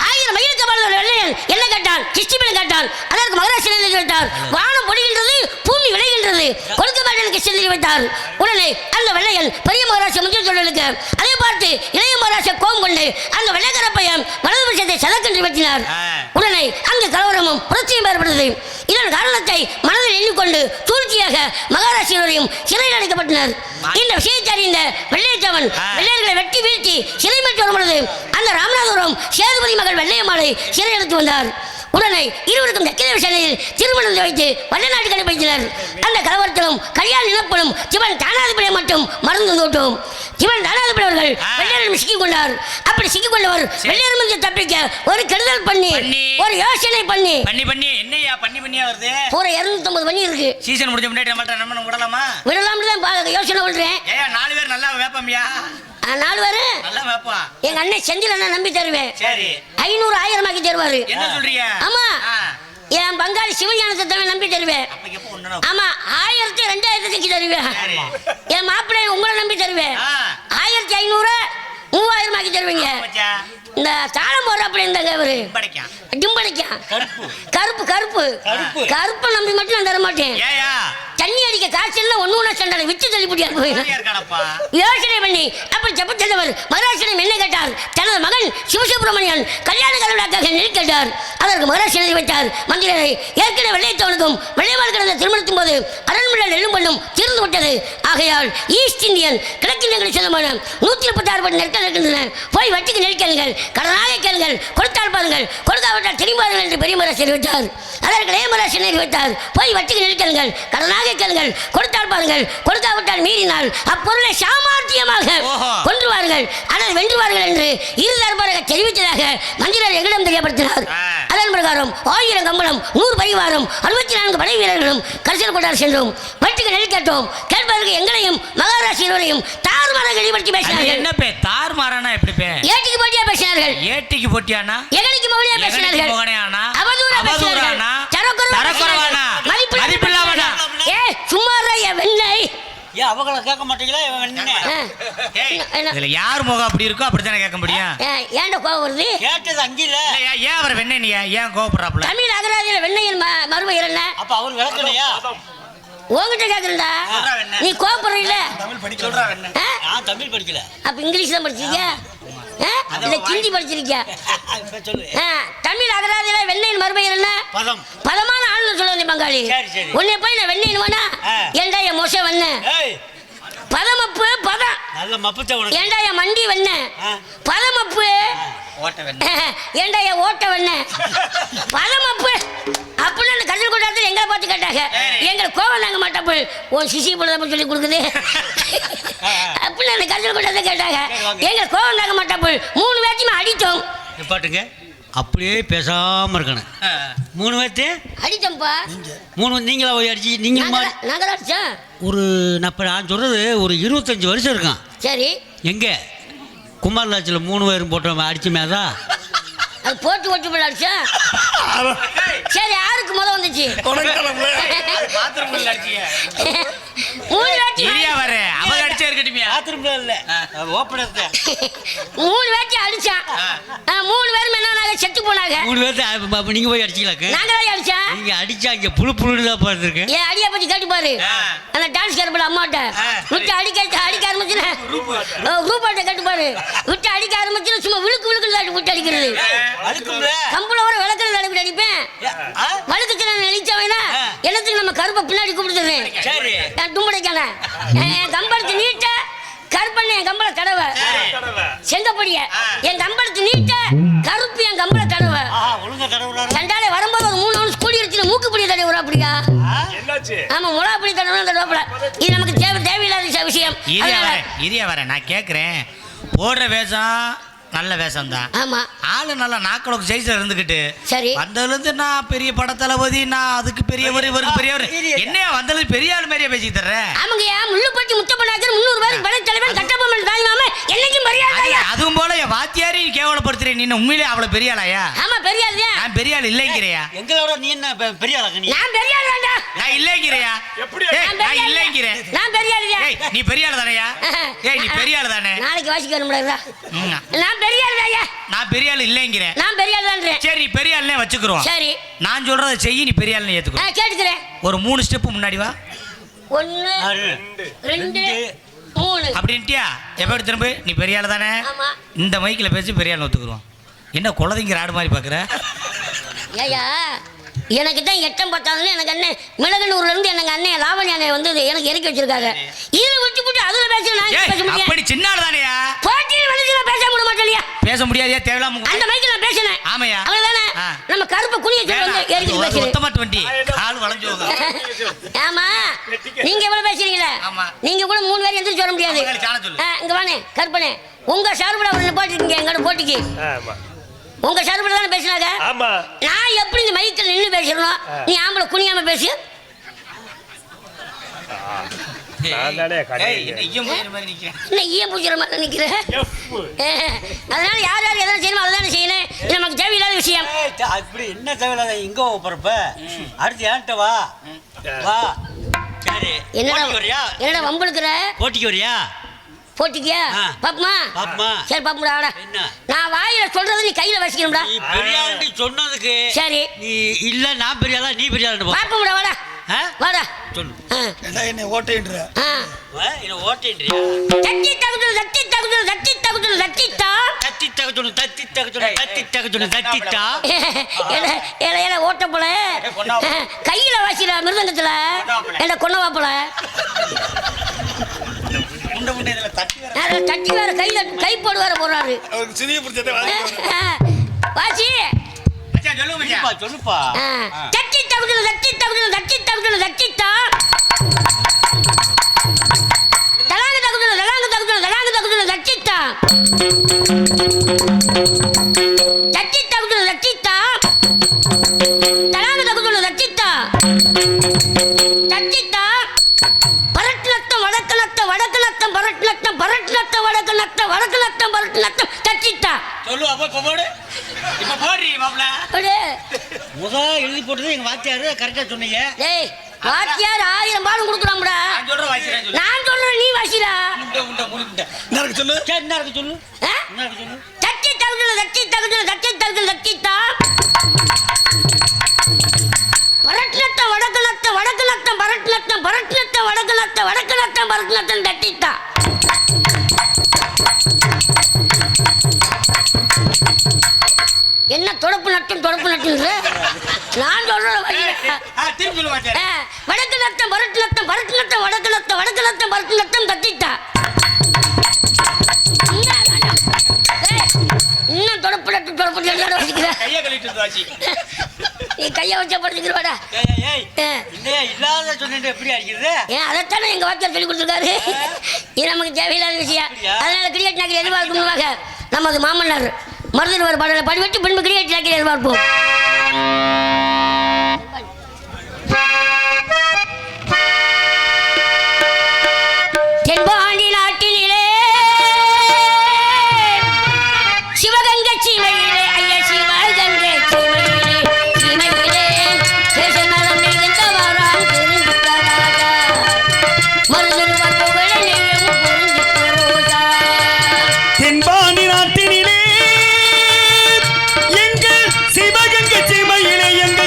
1000 மயிலுக்கு வெள்ளையன் என்ன கேட்டான்? கிருஷ்ணன் கேட்டான். அதற்கு மகராசி கேட்டார். வானம் பொழிகின்றது, பூமி விளைகின்றது, கொடுக்க மாட்டேன் கிருஷ்ணன் தெரிவித்தார். உடனே அந்த வெள்ளையன் பெரிய மகராசி முந்திய சொல்லலுக்கு அதை பார்த்து இளைய மகராசி கோபம் கொண்டு அந்த வெள்ளைக்கார பையன் வலது பட்சத்தை சதக்கென்று வெட்டினார். உடனே அங்கு கலவரமும் புரட்சியும் ஏற்பட்டது. இதன் காரணத்தை மனதில் எண்ணிக்கொண்டு சூழ்ச்சியாக மகாராஷ்டிரரையும் சிறையில் அடைக்கப்பட்டனர். இந்த விஷயத்தை அறிந்த வெள்ளையச்சவன் வெள்ளையர்களை வெட்டி வீழ்த்தி சிறை மீட்டு வரும்பொழுது அந்த ராமநாதபுரம் சேதுபதி மகள் வெள்ளையம்மாளை சிறை எடுத்து வந்தார். உடனே இருவருக்கும் தக்கிர விஷயத்தில் திருமணம் வைத்து வட நாட்டுக்கு அனுப்பினர். அந்த கலவரத்திலும் கல்யாணம் இனப்படும் சிவன் தானாதிபதியை மட்டும் மறந்து தோட்டும். சிவன் தானாதிபதி அவர்கள் வெள்ளையரும் சிக்கிக் கொண்டார். அப்படி சிக்கிக் கொண்டவர் வெள்ளையர் வந்து தப்பிக்க ஒரு கெடுதல் பண்ணி ஒரு யோசனை பண்ணி என்னையா பண்ணியா வருது? பூரா 250 பண்ணி இருக்கு. சீசன் முடிஞ்ச முன்னாடி நம்ம விடலாமா? விடலாம்னு தான் யோசனை பண்றேன். 4 பேர் நல்லா வேப்பமியா? 4 பேரு நல்லா வேப்பா. எங்க அண்ணன் செந்தில் நான் நம்பி தருவேன். சரி 500 1000 ஆக்கி தருவாரு. என்ன சொல்றீங்க? ஆமா என் பங்காளி சிவஞானத்தை நம்பி தருவேன். ஆமா 1000 2000 தருவேன். என் மாப்பிள்ளை உங்களை நம்பி தருவேன். 1500 3000 ஆக்கி தருவீங்க. இந்த தாளம் போடுற அப்படி இந்த டிம்படிக்கான் கருப்பு கருப்பு கருப்பு நம்பி மட்டும் நான் தர மாட்டேன். தண்ணி அடிக்க காய்ச்சல் ஒண்ணு சண்டை விட்டு தள்ளிப்படியா யோசனை பண்ணி அப்படி ஜெபச்சென்றவர் மகராசிடம் என்ன கேட்டார்? தனது மகன் சிவசுப்பிரமணியன் கல்யாண கலவிழாக்காக நெல் கேட்டார். அதற்கு மகராசி வைத்தார். மந்திரரை ஏற்கனவே வெள்ளையத்தவனுக்கும் வெள்ளையமால் கிடந்த திருமணத்தின் போது அரண்மனை நெல்லும் பண்ணும் தீர்ந்து விட்டது. ஆகையால் ஈஸ்ட் இந்தியன் கிழக்கிந்தியங்களை சொந்தமான 136 நெற்கள் இருக்கின்றன. போய் வட்டிக்கு நெல் கேளுங்கள், கடனாக கேளுங்கள், கொடுத்தால் பாருங்கள், கொடுக்காவிட்டால் திரும்பார்கள் என்று பெரிய மகராசி அறிவித்தார். அதற்கு இளைய மகராசி அறிவித்தார். போய் வட்டிக்கு நெல் கேளுங்கள், கடனாக கேளுங்கள், கொடுத்தால் பாருங்கள், கொடுக்காவிட்டால் மீறினால் அப்பொருளை சாமர்த்தியமாக கொன்றுவார்கள் அல்லது வென்றுவார்கள் என்று இரு தரப்பாக தெரிவித்ததாக மந்திரர் எங்களிடம் தெரியப்படுத்தினார். அதன் பிரகாரம் 1000 கம்பளம் 100 பரிவாரம் 64 படை வீரர்களும் கரிசல் கொண்டார் சென்றோம். வட்டிக்கு நெல் கேட்டோம். கேட்பதற்கு எங்களையும் மகாராஷ்டிரரையும் தாறுமாறாக வெளிப்படுத்தி பேசினார்கள். என்ன பே தாறுமாறானா? எப்படி பே? ஏட்டிக்கு போட்டியா பேசினார்கள். ஏட்டிக்கு போட்டியானா? எங்களுக்கு மௌலியா பேசினார்கள். அவதூறா பேசினார்கள். தரக்குறைவானா? மதிப்பில்லாமனா? சும்மாரா வெண்ணை அவங்கள கேட்க மாட்டீங்களா? இதுல யார் முகம் அப்படி இருக்கோ அப்படித்தானே கேட்க முடியும். ஏன்டா கோவம் வருது? கேட்டது அங்கில ஏன் அவர் வெண்ணெய் நீ ஏன் கோவப்படுறாப்ல? தமிழ் அகராதியில வெண்ணையின் மறுபெயர் என்ன? அப்ப அவர் விளக்கலையா? உங்ககிட்ட கேக்குறா நீ கோவப்படுறீல? தமிழ் படிக்க சொல்றா வெண்ணெய். நான் தமிழ் படிக்கல. அப்ப இங்கிலீஷ் தான் படிச்சீங்க? இல்ல ஹிந்தி படிச்சிருக்கியா? தமிழ் அகராதியில வெண்ணையின் மறுபெயர் என்ன? பதம். பதமான ஆளுன்னு சொல்லுவாங்க பங்காளி. உன்னை போய் நான் வெண்ணெய் வேணா ஏண்டா என் மோச வெண்ண பதமப்பு பதம் நல்ல மப்புச்ச உனக்கு. ஏண்டா என் மண்டி வெண்ண பதமப்பு ஓட்ட வெண்ண ஏண்டா என் ஓட்ட வெண்ண பதமப்பு அப்படின்னு அந்த கருத்து கொண்டாடத்தில் எங்களை பார்த்து கேட்டாங்க. எங்களை கோவம் நாங்க மாட்டோம் உன் சிசி பொழுது சொல்லி கொடுக்குது அப்படின்னு அந்த கருத்து கொண்டாடத்தை கேட்டாங்க. எங்களை கோவம் நாங்க மாட்டோம் 3 பேச்சுமே அடித்தோம். பாட்டுங்க அப்படியே பேசாம இருக்கணும். 3 பேர்த்து அடித்தோம்ப்பா. 3 நீங்களா போய் அடிச்சு நீங்க நாங்கள் அடிச்சோம். ஒரு நான் சொல்றது ஒரு 25 வருஷம் இருக்கான். சரி எங்க குமாரலாட்சியில் 3 பேரும் போட்டோம் அடிச்சுமேதா? அது போட்டு ஓட்டு போய் அடிச்சா. சரி யாருக்கு முதல் வந்துச்சு? 3 வேட்டி அடிச்சான். 3 பேரும் என்ன செத்து போனாங்க. 3 பேர்த்து நீங்க போய் அடிச்சீங்களா? நாங்களே அடிச்சா. நீங்க அடிச்சா இங்க புழு புழுதான் பார்த்துருக்கு. ஏன் அடியா பத்தி கேட்டு பாரு. அந்த டான்ஸ் கேட்பல அம்மாட்ட விட்டு அடிக்க ஆரம்பிச்சுனா ரூபாட்ட கேட்டு பாரு. விட்டு அடிக்க ஆரம்பிச்சு சும்மா விழுக்கு விழுக்கு விட்டு அடிக்கிறது. கம்பளோட விளக்குறது அடிப்பி அடிப்பேன். வழுக்குச்சு நான் அடிச்சவனா எல்லாத்துக்கும் நம்ம கருப்பை பின்னாடி கூப்பிடுறேன். நான் தும்படைக்கான என் கம்பளத்து நீட்ட கருப்பண்ண என் கம்பள கடவை செங்கப்படிய என் கம்பளத்து நீட்ட கருப்பு என் கம்பள கடவை சண்டாலே வரும்போது ஒரு 3 ounce கூடி இருக்கு. மூக்குப்படி தடவை வரும் அப்படியா? ஆமா முளாப்படி தடவை தடவை. இது நமக்கு தேவையில்லாத விஷயம். இரியா வர நான் கேட்குறேன். போடுற வேஷம் நல்ல வேஷம் தான். ஆமா. ஆளு நல்லா நாக்களோக்கு சைஸ்ல இருந்துகிட்டு சரி வந்ததுல இருந்து நான் பெரிய பட தளபதி, நான் அதுக்கு பெரியவர், இவருக்கு பெரியவர், என்னையா வந்தது பெரிய ஆள் மாதிரியா பேசிட்டு தர்றேன். ஆமாங்கய்யா, முள்ளுப்பட்டி முத்தப்பனாக்கர் 300 பேருக்கு படை தலைவன் கட்டபொம்மன் தாய்மாம என்னைக்கும் மரியாதையா. அதுவும் போல என் வாத்தியாரி கேவலப்படுத்துறேன். நீ உண்மையிலே அவ்வளவு பெரிய ஆளாயா? ஆமா பெரிய ஆளுயா. நான் பெரிய ஆள் இல்லைங்கிறியா? எங்களோட நீ என்ன பெரிய ஆளா? நான் பெரிய ஆள் தான்டா. நான் இல்லைங்கிறியா? நான் இல்லைங்கிறேன். நான் பெரிய ஆளுயா. நீ பெரிய ஆள் தானேயா? நீ பெரிய ஆள் தானே? நாளைக்கு வாசிக்க வரணும்டா. நான் பெரிய ஆள் தான்யா. நான் பெரிய ஆள் இல்லைங்கிறேன். நான் பெரிய ஆள் தான்றேன். சரி நீ பெரிய ஆள்னே வச்சுக்குறோம். சரி நான் சொல்றதை செய், நீ பெரிய ஆள்னு ஏத்துக்கோ. கேட்டுக்கிறேன். ஒரு 3 ஸ்டெப் முன்னாடி வா. 1 2 3 அப்படின்ட்டியா? எப்படி திரும்ப நீ பெரிய ஆள் தானே? ஆமா. இந்த மைக்கில் பேசி பெரிய ஆள் ஒத்துக்குறோம். என்ன குழந்தைங்கிற ஆடு மாதிரி பார்க்குற? ஏயா எனக்கு தான் 8 10 எனக்கு அண்ணன் மிளகனூர்ல இருந்து எனக்கு அண்ணன் லாவணி அண்ணன் வந்து எனக்கு இறக்கி வச்சிருக்காங்க. இதை விட்டு போட்டு அதுல பேச நான் பேச முடியாது. அப்படி சின்ன ஆள் தானேயா? போட்டியில் வந்து நான் பேச முடிய மாட்டேன்லையா? பேச முடியாதியா? தேவலாம் அந்த மைக்கில் நான் பேசினேன். ஆமையா? அவ்வளவுதானே. நம்ம கருப்பு குனிய சொல்லி வந்து இறக்கி பேசுறேன். மொத்தமா 20 கால் வளைஞ்சு போகும். ஆமா நீங்க எவ்வளவு பேசுறீங்களே? நீங்க கூட 3 பேர் எந்திரிச்சு வர முடியாது. இங்க வானே கற்பனை உங்க சார்புல அவரை போட்டிருக்கீங்க எங்கட போட்டிக்கு. உங்க சார்புல தானே பேசினாங்க. நான் எப்படி இந்த மைக்கில் நின்று பேசுறோம்? நீ ஆம்பளை குனியாம பேசு. அதனால யார் யார் எதனா செய்யணும் அதுதானே செய்யணும். இது நமக்கு தேவையில்லாத விஷயம். அப்படி என்ன தேவையில்லாத இங்க போறப்ப அடுத்து ஏன்ட்ட வா வா. சரி என்னடா வம்புழுக்கிற? போட்டிக்கு வரியா? போட்டிக்கியா? பாப்பமா பாப்பமா. சரி பாப்பா வாடா. நான் வாயில சொல்றதை நீ கையில வச்சுக்கணும்டா. நீ பெரியாள்னு சொன்னதுக்கு சரி நீ இல்ல நான் பெரியாளா நீ பெரியாளு பாப்பா வாடா வாடா சொல்லு. என்ன ஓட்டேன்ற என்ன ஓட்டேன்றியா? தட்டி தகுது தட்டி தகுது தட்டி தகுது தட்டிட்டா தட்டி தகுது தட்டி தகுது தட்டி தகுது தட்டிட்டா. ஏல ஏல ஓட்ட போல கையில வாசிடா மிருதங்கத்துல என்ன கொன்னவா போல தட்டி வேற கையில கை போடு வேற போறாரு. வாசி சொல்லுப்பா. தட்டி தகுது தட்டி தகுது தட்டி தகுது தட்டிட்டா தலாங்க தகுது தலாங்க தகுது தலாங்க தகுது தட்டிட்டா தட்டி தகுது தட்டிட்டா தலாங்க தகுது தட்டிட்டா தட்டிட்டா பரட்டு நத்தம் வடக்கு நத்தம் வடக்கு நத்தம் பரட்டு நத்தம் பரட்டு நத்தம் வடக்கு நத்தம் வடக்கு நத்தம் பரட்டு நத்தம் தட்டிட்டா. சொல்லு அப்ப போடு. இப்ப போடுறீ மாப்ள. எழுதி போட்டது எங்க வாத்தியாரு கரெக்டா சொன்னீங்க. டேய் வாத்தியார் 1000 பாடம் கொடுக்குறாம்டா. நான் சொல்ற வாசிறேன் சொல்லு. நான் சொல்றேன் நீ வாசிடா. நரக்கு சொல்லு. நரக்கு சொல்லு. நரக்கு சொல்லு. தட்டி தகுது தட்டி தகுது தட்டி தகுது தட்டிட்டா பரட்டு நத்தம் வடக்கு நத்தம் வடக்கு நத்தம் பரட்டு நத்தம் பரட்டு நத்தம் வடக்கு நத்தம் வடக்கு நத்தம் பரட்டு நத்தம் தட்டிட்டா. என்ன தொடப்பு நட்டம் நான் சொல்றேன். வடக்கு நத்தம் பரட்டு நத்தம் பரட்டு நத்தம் வடக்கு நத்தம் வடக்கு நத்தம் பரட்டு நத்தம் தட்டிட்டா. இன்னும் தொடப்பு நட்டம் தொடப்பு நீ கைய வச்ச படுத்துக்கிறவாடா. இல்லாத சொன்ன எப்படி அடிக்கிறது? அதைத்தானே எங்க வாத்தியார் சொல்லி கொடுத்துருக்காரு. இது நமக்கு தேவையில்லாத விஷயம். அதனால கிரிக்கெட் நாங்கள் எதிர்பார்க்கணுமாக நமது மாமன்னார் மருதன் பாடலை படிவிட்டு பின்பு கிரிக்கெட் நாங்கள் எதிர்பார்ப்போம். தென்பாண்டி நாட்டினிலே சிவகங்கை சீமையிலே ஐயா சிவகங்கை சீமையிலே சீமையிலே தேசநலம் மிகுந்தவராம் தெரிஞ்சுக்கராக மருதன் புகழையும் புரிஞ்சுக்கிறோசா. தென்பாண்டி நாட்டினிலே எங்கள் சிவகங்கை சீமையிலே எங்கள்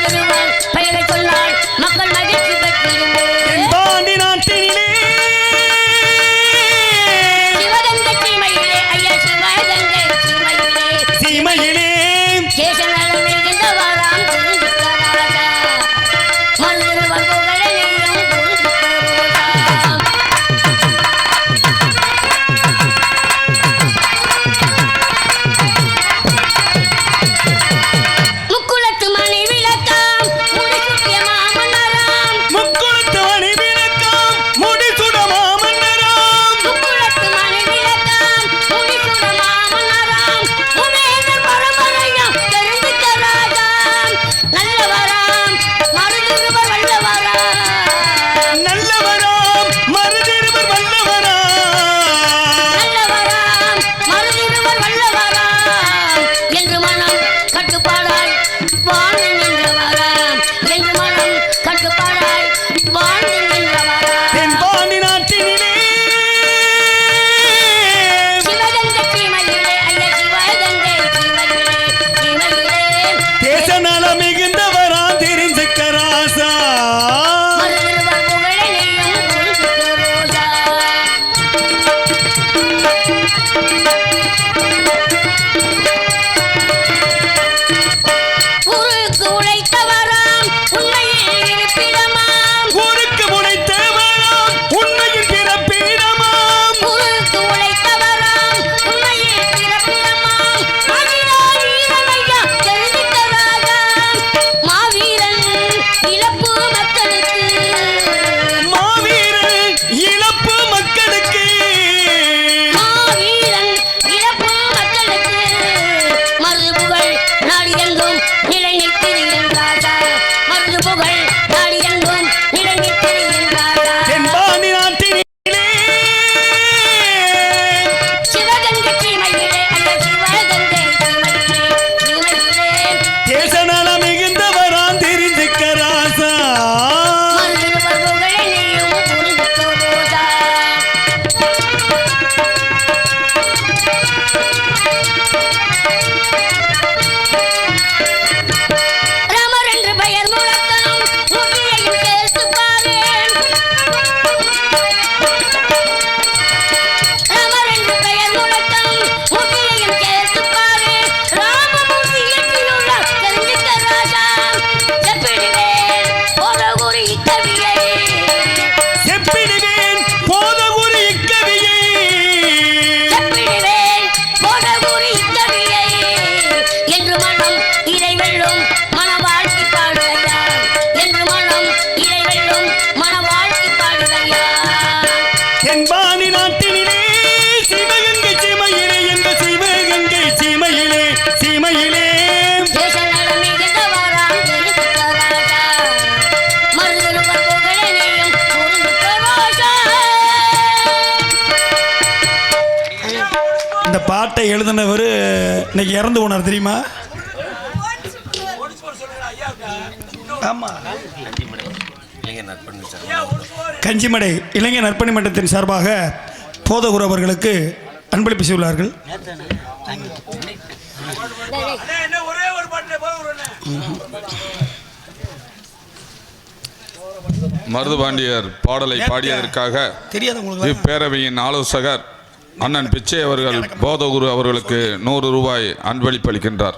மருதுருவார் பெயரை சொன்னால் மக்கள் மகிழ்ச்சி பெற்றிருந்தேன் பாண்டி நாட்டினிலே சிவகங்கை சீமையிலே ஐயா சிவகங்கை சீமையிலே சீமையிலே கேசநலம் மிகுந்தவராம் புரிஞ்சுக்கராஜா மருதுருவார் புகழையும் புரிஞ்சுக்கரோஜா முக்குளத்து மணி விளக்காம் முடிசூட்டிய மாமன்னராம் முக்குளத்து மணி விளக்காம் முடிசுட மாமன்னராம் முக்குளத்து மணி விளக்காம் முடிசூட மாமன்னராம் உமேதர் பரம்பரையாம் தெரிந்துக்க ராஜாம் நல்லவராம் மருதுருவர் வல்லவராம் நல்லவராம் மருதிருவர் வல்லவராம் நல்லவராம் மருதுருவர் வல்லவராம் என்று மனம் கட்டுப்பாடாய் வாழ்ந்து நின்றவராம் என்று மனம் கட்டுப்பாடாய் வாழ்ந்து நின்றவராம் பாண்டி நாட்டினிலே சிவகங்கை சீமையிலே ஐயா சிவகங்கை சீமையிலே சீமையிலே தேச நல மிகுந்தவரா தெரிஞ்சுக்க ராசா மருதுருவர் புகழையும் புரிஞ்சுக்க ரோஜா ஊருக்கு உழைத்தவராம் உண்மையில் இருப்பிடமாம் ஊருக்கு முனைத்தவராம் உண்மையில் பிறப்பிடமாம் ஊருக்கு உழைத்தவராம் உண்மையில் பிறப்பிடமாம் மாவீரன் வீரனையா தெரிந்துக்க ராஜாம் மாவீரன் இழப்பு மக்களுக்கு மாவீரன் இழப்பு மக்களுக்கு மாவீரன் இழப்பு மக்களுக்கு மருதுபுகழ் நாடு எங்கும் நிலை நிற்கின்றாரா மருதுபுகழ் நாடு எங்கும் நிலை நிற்கின்றாரா பாண்டி நாட்டினிலே சிவகங்கை சீமையிலே ஐயா சிவகங்கை சீமையிலே சீமையிலே தேச நல மிகுந்தவரா தெரிஞ்சுக்க ராசா மருதுபுகழ் புகழையும் புரிந்துக்க ரோஜா ராமர் என்று பெயர் முழக்கம் முகிலையும் சேர்த்து பாரேன் ராமர் என்று பெயர் முழக்கம் முகிலையும் சேர்த்து பாரேன் ராமமூர்த்தி இயற்றியுள்ள தெரிஞ்சுக்க ராஜா செப்பிடுவேன் போதகுரி கவியை செப்பிடுவேன் போதகுரி இக்கவியை செப்பிடுவேன் போதகுரி கவியை என்று மனம் இறைவெல்லும் மனவாழ்த்தி பாடுகையா என்று மனம் இறைவெல்லும் மனவாழ்த்தி பாடுகையா பாண்டி நாட்டினிலே சிவகங்கை சீமையிலே எங்க சிவகங்கை சீமையிலே சீமையிலே தேசநலம் மிகுந்தவராம் தெரிந்துக்க ராஜா மருதுருவர் புகழையும் புரிந்துக்க ரோஜா இந்த பாட்டை எழுதினவர் இன்னைக்கு இறந்து போனார் தெரியுமா? ஆமா, கஞ்சிமடை இளைஞர் நற்பணி மன்றத்தின் சார்பாக போதகுரு அவர்களுக்கு அன்பளிப்பு செய்துள்ளார்கள். மருதுபாண்டியர் பாடலை பாடியதற்காக இப்பேரவையின் ஆலோசகர் அண்ணன் பிச்சை அவர்கள் போதகுரு அவர்களுக்கு 100 ரூபாய் அன்பளிப்பளிக்கின்றார்.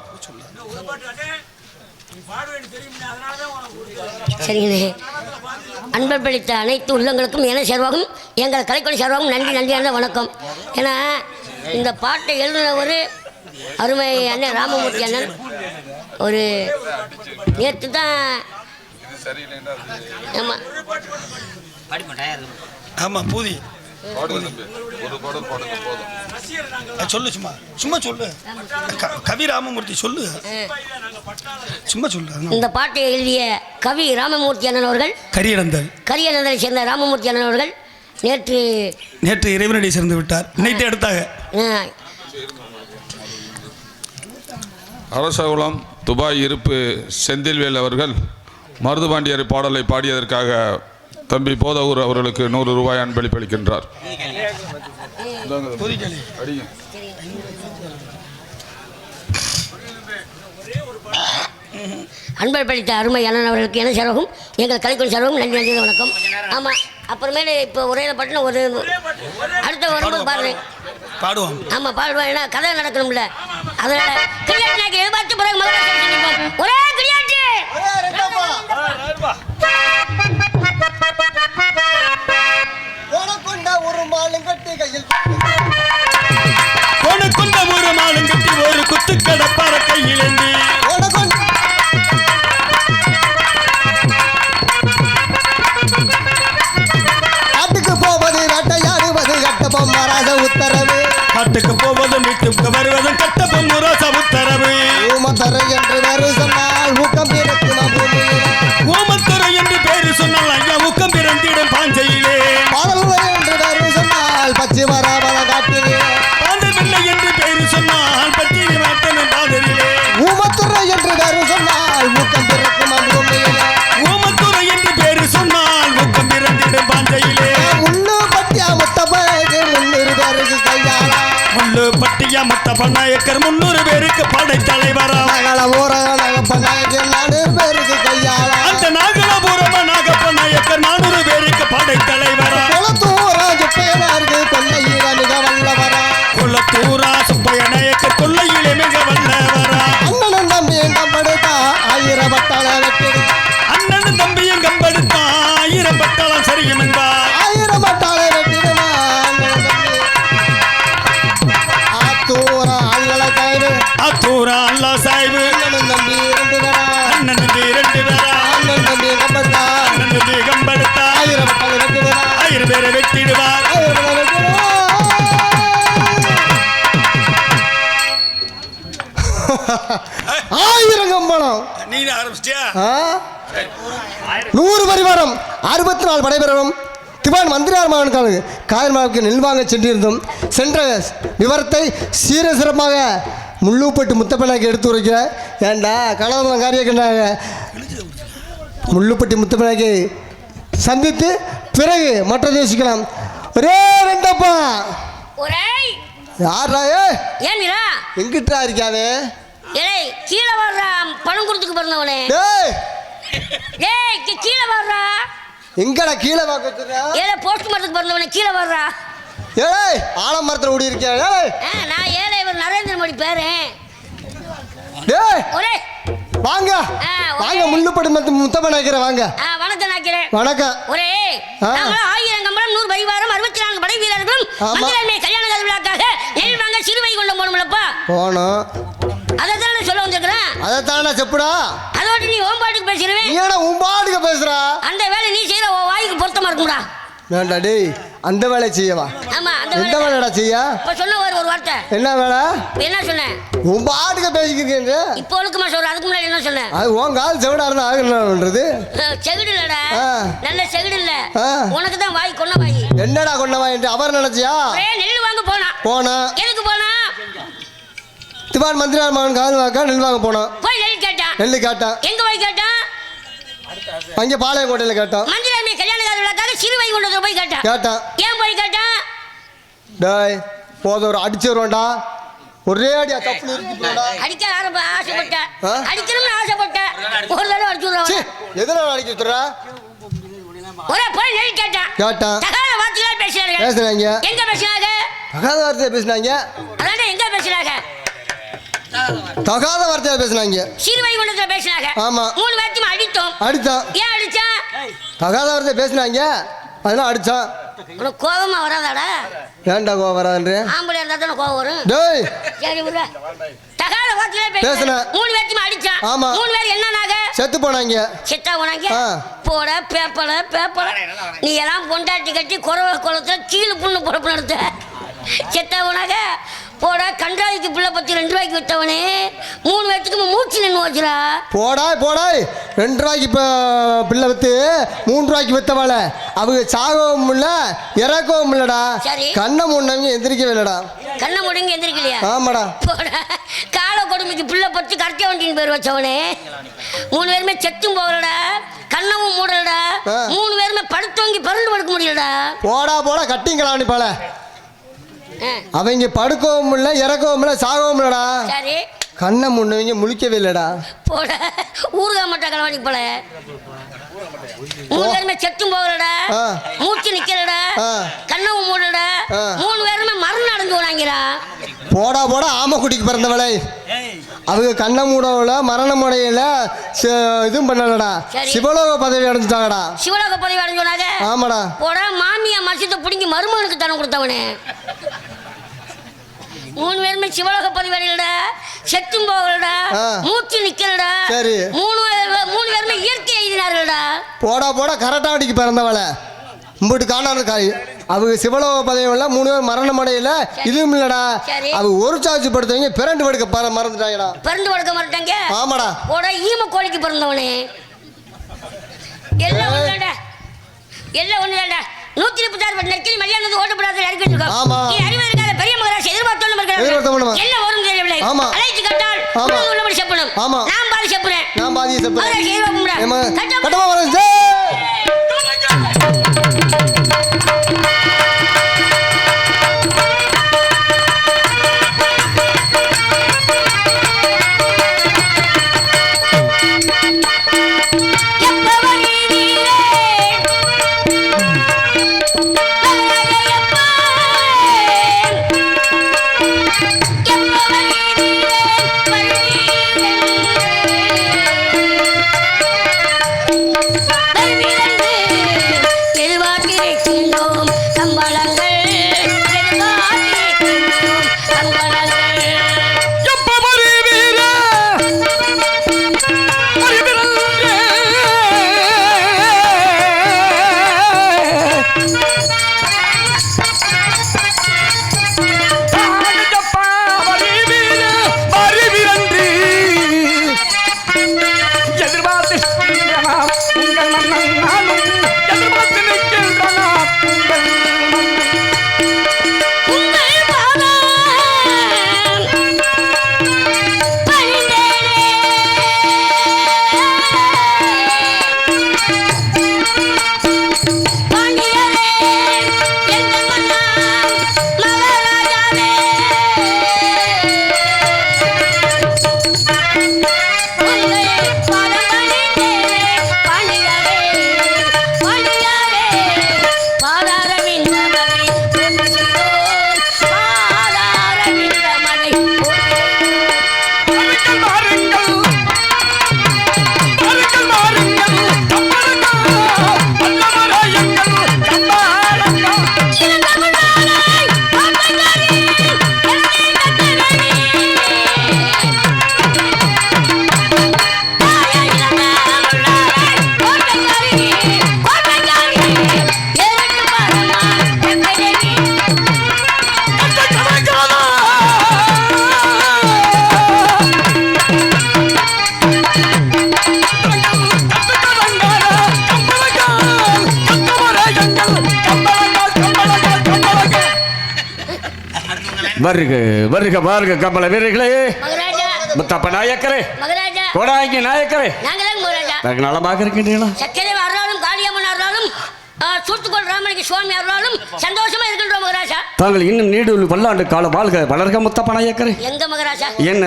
சரிங்கண்ணே, அன்பளித்த அனைத்து உள்ளங்களுக்கும் என சார்பாகவும் எங்கள் கலைக்கொடி சார்பாகவும் நன்றி நன்றியான வணக்கம். ஏன்னா இந்த பாட்டை எழுதினவர் அருமை அண்ணன் ராமமூர்த்தி அண்ணன். ஒரு நேற்று தான் ஆமாம் ஆமாம் பூதி சொல்லு, சும்மா சும்மா சொல்லு. கவி ராமமூர்த்தி சொல்லு, சும்மா சொல்லு. இந்த பாட்டை எழுதிய கவி ராமமூர்த்தி அண்ணன் அவர்கள் கரியனந்தனை சேர்ந்த ராமமூர்த்தி அண்ணன் அவர்கள் நேற்று இறைவனடி சேர்ந்து விட்டார். இன்னைக்கு எடுத்தாங்க. அரசகுளம் துபாய் இருப்பு செந்தில்வேல் அவர்கள் மருதுபாண்டியர் பாடலை பாடியதற்காக தம்பி போதகுரு அவர்களுக்கு 100 ரூபாய் அன்பளிப்பளிக்கின்றார். அன்பர் படித்த அருமை அண்ணன் அவர்களுக்கு என்ன செலவும் எங்கள் கலைக்குள் செலவும் நன்றி நன்றி வணக்கம். ஆமாம், அப்புறமேலே இப்போ ஒரே பட்டின ஒரு அடுத்த வரும்போது பாடுறேன் பாடுவோம். ஆமாம் பாடுவோம், ஏன்னா கதை நடக்கணும்ல. அதனால கிளியாட்டு நாங்கள் எதிர்பார்த்து பிறகு முதல்ல ஒரே கிளியாட்டு கொண்ட ஒரு மாலும் கட்டி கையில் கொண்ட ஒரு மாலும் கட்டி ஒரு குத்து கடப்பார கையிலேந்தி காட்டுக்கு போவது வேட்டையாடுவது கட்டபொம் மராச உத்தரவு காட்டுக்கு போவது வீட்டுக்கு வருவது கட்டபொம் மராச உத்தரவு ஊமத்தரை என்று வேறு சொன்னால் ஊக்கம் பிறக்கும் பூமியிலே ஊமத்தரை என்று பேரு சொன்னால் ஐயா ஊக்கம் பிறந்திடும் பாஞ்சையிலே பாதல்வை என்று வேறு சொன்னால் பச்சை மராபல காட்டிலே பாண்டவில்லை என்று பேரு சொன்னால் பத்திரி மாட்டனும் பாதரிலே ஊமத்துறை என்று வேறு சொன்னால் ஊக்கம் பிறக்கும் பூமியிலே ஊமத்துறை என்று பேரு சொன்னால் ஊக்கம் பிறந்திடும் பாஞ்சையிலே முள்ளு பட்டியா முத்தப்பைக்கு 300 பேருக்கு கையாளா முள்ளு பட்டியா முத்தப்ப நாயக்கர் 300 பேருக்கு படை தலைவரா நாகலபுரம் நாகப்ப நாயக்கர் 400 பேருக்கு கையாளா அந்த நாகலபுரம் நாகப்ப நாயக்கர் 400 பேருக்கு படை தலைவரா குளத்தூரா சுப்பையனாருக்கு கொல்லையில மிக வல்லவரா குளத்தூரா சுப்பைய நாயக்கர் கொல்லையிலே மிக வல்லவரா அண்ணனும் தம்பியும் கம்பெடுத்தா 1000 பட்டாள வெட்டிடு அண்ணன் தம்பியும் கம்பெடுத்தா 1000 பட்டாளம் சரியும் என்பார் 1000 பட்டாள வெட்டிடுமா ஆத்தூரா அல்லல சாய்வு அத்தூரா அல்லா சாய்வு அண்ணனும் தம்பி 2 பேரா அண்ணன் தம்பி 2 பேரா அண்ணன் தம்பி கம்பெடுத்தா அண்ணன் தம்பி கம்பெடுத்தா 1000 பட்டாள வெட்டிடுமா 1000 பேரை வெட்டிடுவார் 1000 பட்டாள வெட்டிடுமா ஆயிரம் கம்பளம் நீ ஆரம்பிச்சிட்டியா 100 பரிவாரம் 64 படைபெறவும் திவான் மந்திரியார் மகனுக்கு காயல்மாவுக்கு நெல் வாங்க சென்றிருந்தோம். சென்ற விவரத்தை சீர சிறப்பாக முள்ளுப்பட்டு முத்தப்பனாக்கு எடுத்து உரைக்கிற ஏண்டா கலவரம் காரியக்கின்றாங்க. முள்ளுப்பட்டி முத்தப்பனாக்கு சந்தித்து பிறகு மற்ற யோசிக்கலாம். ஒரே ரெண்டப்பா ஒரே யாரா ஏன்டா எங்கிட்டா இருக்காவே ஏய் கீழே வர்றா பணம் கொடுத்துக்கு பிறந்தவனே டேய் ஏய் கீழே வர்றா எங்கடா கீழே பார்க்கறா ஏலே போஸ்ட் மரத்துக்கு பிறந்தவனே கீழே வர்றா ஏய் ஆலமரத்துல ஓடி இருக்கியா ஏய் நான் ஏலே இவர் நரேந்திர மோடி பேரேன் டேய் ஒரே வாங்க வாங்க முள்ளுப்படி முத்தப்ப நாய்க்கிற வாங்க வணக்கம் நாய்க்கிறேன் வணக்கம் ஒரே நாம 1000 கம்பளம் 100 பரிவாரம் 64 படை வீரர்களும் மந்திரமே கல்யாண விழாக்காக நெல் வாங்க சிறுவை கொண்டு போகணும்லப்பா போனோம் அதைத்தானே சொல்ல வந்திருக்கிறேன் அதைத்தானே செப்புடா அதோட நீ ஓம்பாட்டுக்கு பேசுறவே நீ ஏன்னா உம்பாட்டுக்கு பேசுறா அந்த வேலை நீ செய்யற வாய்க்கு பொருத்தமா இருக்கும்டா வேண்டா டேய் அந்த வேலை செய்யவா ஆமா அந்த எந்த வேலைடா செய்ய இப்ப சொன்ன ஒரு வார்த்தை என்ன வேலை என்ன சொன்னேன் உம்பாட்டுக்கு பேசிக்கிறீங்க இப்போ ஒழுக்கமா சொல்ற அதுக்கு முன்னாடி என்ன சொன்னேன் அது உன் கால் செவிடா இருந்தா ஆகுன்றது செவிடு இல்லடா நல்ல செவிடு இல்ல உனக்கு தான் வாய் கொன்ன வாய் என்னடா கொண்டவா என்று அவர் நினைச்சியா நெல் வாங்க போனா எதுக்கு போனா திவான் மந்திரியார் மகன் கால் வாக்க நெல் வாங்க போனோம் போய் நெல் கேட்டான் நெல் கேட்டான் எங்க போய் கேட்டான் அங்கே பாளையங்கோட்டையில் கேட்டான் மந்திரமே கல்யாண விழாக்காக சிறுவை கொண்டு போய் கேட்டான் ஏன் போய் கேட்டான் டேய் போதும் ஒரு அடிச்சு வருவான்டா ஒரே அடியா தப்பு அடிக்க ஆசைப்பட்டேன் அடிக்கணும்னு ஆசைப்பட்டேன் ஒரு தடவை அடிச்சு விடுறேன் எதனால அடிக்க விட்டுறா ஒரே போய் நெல் கேட்டான் தகாத வார்த்தைகள் பேசுறாங்க எங்க பேசுறாங்க தகாத வார்த்தையை பேசினாங்க அதான் எங்க பேசுறாங்க தகாத வார்த்தையை பேசினாங்க சிறுவை கொண்டு பேசுறாங்க ஆமா 3 பேர்த்தையும் அடித்தோம் ஏன் அடிச்சா தகாத வார்த்தையை பேசினாங்க அதெல்லாம் அடிச்சான் உனக்கு கோபமா வராதாடா ஏன்டா கோவம் வராதுன்ற ஆம்பளை இருந்தா தானே கோவம் வரும் டேய் சரி விடுற தகாத வார்த்தையில பேசுன 3 பேர்த்தையும் அடிச்சான் ஆமா 3 பேர் என்னன்னாங்க செத்து போனாங்க செத்தா போனாங்க போட பேப்பல நீ எல்லாம் பொண்டாட்டி கட்டி குறவ குளத்துல கீழே புண்ணு பொழப்பு நடத்த செத்தா போனாங்க போட கண்டாய்க்கு பிள்ளை பத்தி 2 ரூபாய்க்கு விட்டவனே 3 பேர்த்துக்கு மூச்சு நின்று வச்சுரா போடாய் 2 ரூபாய்க்கு இப்போ பிள்ளை வித்து 3 ரூபாய்க்கு வித்தவாள அவங்க சாகவும் இல்லை இறக்கவும் இல்லடா கண்ணை மூடினவங்க எந்திரிக்கவே இல்லடா கண்ணை மூடிங்க எந்திரிக்கலையா ஆமாடா போட கால கொடுமைக்கு பிள்ளை பத்தி கரைக்க வண்டின்னு பேர் வச்சவனே 3 பேருமே செத்தும் போகலடா கண்ணவும் மூடலடா 3 பேருமே படுத்தவங்கி பருண்டு படுக்க முடியலடா போடா கட்டிங்களான்னு போல அவங்க படுக்கவும் இல்லை இறக்கவும் இல்லை சாகவும் இல்லடா சரி கண்ணை முன்னவங்க முழிக்கவே இல்லடா. போட ஊருகா மாட்டா கலவாடி போல. 3 பேருமே செத்தும் போகலடா, மூச்சு நிக்கலடா, கண்ணவும் மூடலடா, 3 பேருமே மரணம் அடைஞ்சு போனாங்கடா. போடா போடா ஆமக்குட்டிக்கு பிறந்தவளை. அவங்க கண்ணை மூடவுல மரணம் அடையல, இதுவும் பண்ணலடா, சிவலோக பதவி அடைஞ்சிட்டாங்கடா. சிவலோக பதவி அடைஞ்சோனாங்க. ஆமாடா. போடா மாமியா மசித்த பிடிங்கி மருமகனுக்கு தரம் கொடுத்தவனே. 3 பேருமே சிவலோக பதவி அடையலடா, செத்தும் போகலடா, மூச்சு நிக்கலடா. சரி. 3 பேருமே இயற்கை எழுதினார்கள்டா. போடா போடா கரட்டாவடிக்கு பிறந்தவளை. இம்பிட்டு காணாத காய். அவங்க சிவலோக பதவி இல்லை, 3 பேர் மரணம் அடையல, இதுவும் இல்லடா. அவங்க ஒரு சாட்சி படுத்தவங்க பிறண்டு படுக்க மறந்துட்டாங்கடா. பிறந்து படுக்க மறந்துட்டாங்க. ஆமாடா. போடா ஈம கோழிக்கு பிறந்தவனே. எல்லாம் ஒண்ணுடா, எல்லாம் ஒண்ணுடா. 136 நெக்கில் மரியாதை ஓட்டப்படாத அறிக்கை இருக்கோம். ஆமா. நீ அறிவு இருக்காத பெரிய மகராஜ் எதிர்பார்த்தோம் இருக்கிறாங்க. என்ன வரும் தெரியவில்லை. ஆமா. அழைத்து கட்டால் உள்ளபடி செப்பணும். ஆமா. நான் பாதி செப்புறேன். நான் பாதி செப்புறேன். மகராஜ் எதிர்பார்க்கணும். கட்டமா வரேன். வருக வருக பாருங்க கம்பள வீரர்களே. முத்தப்ப நாயக்கரே, கோடாங்கி நாயக்கரே, நலமாக இருக்கின்றீங்களா? சக்கரை அருளாலும் காளியம்மன் அருளாலும் சூத்துக்கோள் ராமலிங்க சுவாமி அருளாலும் சந்தோஷமா இருக்கின்றோம் மகராஜா. தாங்கள் இன்னும் நீடு பல்லாண்டு கால வாழ்க வளர்க முத்தப்ப நாயக்கரே. எங்க மகராஜா? என்ன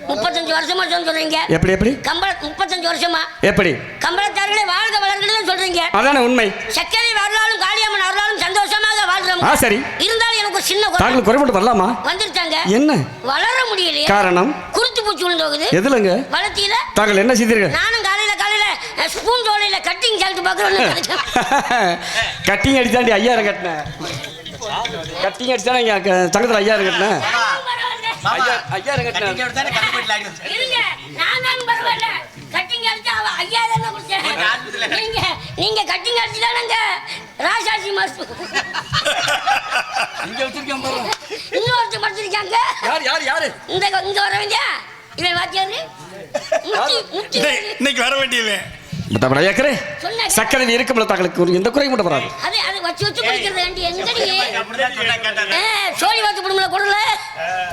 35 வருஷமா சொல்றீங்க? எப்படி எப்படி கம்பள 35 வருஷமா எப்படி கம்பளத்தார்களே வாழ்க வளர்கன்னு சொல்றீங்க? அதானே உண்மை. சக்கரை அருளாலும் காளியம்மன் அருளாலும் சந்தோஷமாக வாழ்றோம். சரி. இருந்தாலும் எனக்கு ஒரு சின்ன தாங்கள் குறைபட்டு வரலாமா? வந்துட்டாங்க. என்ன வளர முடியலையே. காரணம்? குருத்து பூச்சி விழுந்தோகுது. எதுலங்க? வளர்த்தியில. தாங்கள் என்ன செய்தீர்கள்? நானும் காலையில ஸ்பூன் ஜோலையில கட்டிங் சால்ட் பாக்குறேன். கட்டிங் அடிச்சாண்டி 5000 கட்டினேன். கட்டிங் அடிச்சானே சங்கத்துல 5000 கட்டினேன். 5000 கட்டினேன். நீங்க கட்டிங் அடிச்சு தானங்க ராசாசி மாஸ்து இன்னொருத்தர் படிச்சிருக்காங்க. இங்க வர வேண்டிய இவன் வாத்தியாரு இன்னைக்கு வர வேண்டியது சக்கரை இருக்கும் தங்களுக்கு எந்த குறையும் மட்டும் வராது. அது வச்சு வச்சு குடிக்கிறது வேண்டி எங்கடி சோழி வாத்து குடும்பல கொடுல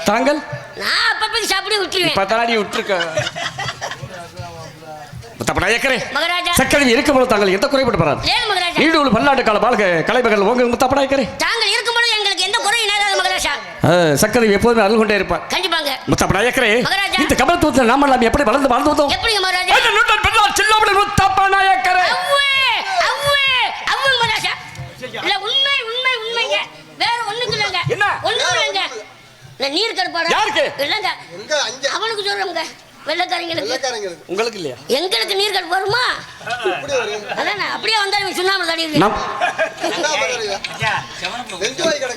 தாங்கள் நான் அப்பப்பக்கு சாப்பிட விட்டுருவேன். பத்தாடி விட்டுருக்க சக்கரை இருக்கும் தாங்கள் எந்த குறைபட்டு வராது. நீடு பல்லாண்டு கால வாழ்க கலைமகள் உங்க முத்தப்படாய்க்கரே. தாங்கள் இருக்கும்போது எங்களுக்கு எந்த குறையும் நேராது மகராஜா. சக்கரை எப்போதுமே அருள் கொண்டே இருப்பார். கண்டிப்பாங்க. முத்தப்ப நாயக்கரே, மகாராஜா. இந்த கமலத்துவத்தில் நாம எல்லாம் எப்படி வளர்ந்தோம்? எப்படிங்க மகாராஜா? சில்லாமணி முத்தப்ப நாயக்கரே. அவ்வு மகாராஜா. இல்ல உண்மைங்க. வேற ஒண்ணுக்கு இல்லங்க. என்ன? ஒண்ணும் இல்லங்க. இந்த நீர் கடுப்பாடா? யாருக்கு? இல்லங்க. அவனுக்கு சொல்றேங்க. வெள்ளக்காரங்களுக்கு. உங்களுக்கு இல்லையா? எங்களுக்கு நீர் கடுப்பு வருமா? அதானே அப்படியே வந்தாலும் சுண்ணாம்பு தண்ணி இருக்கு.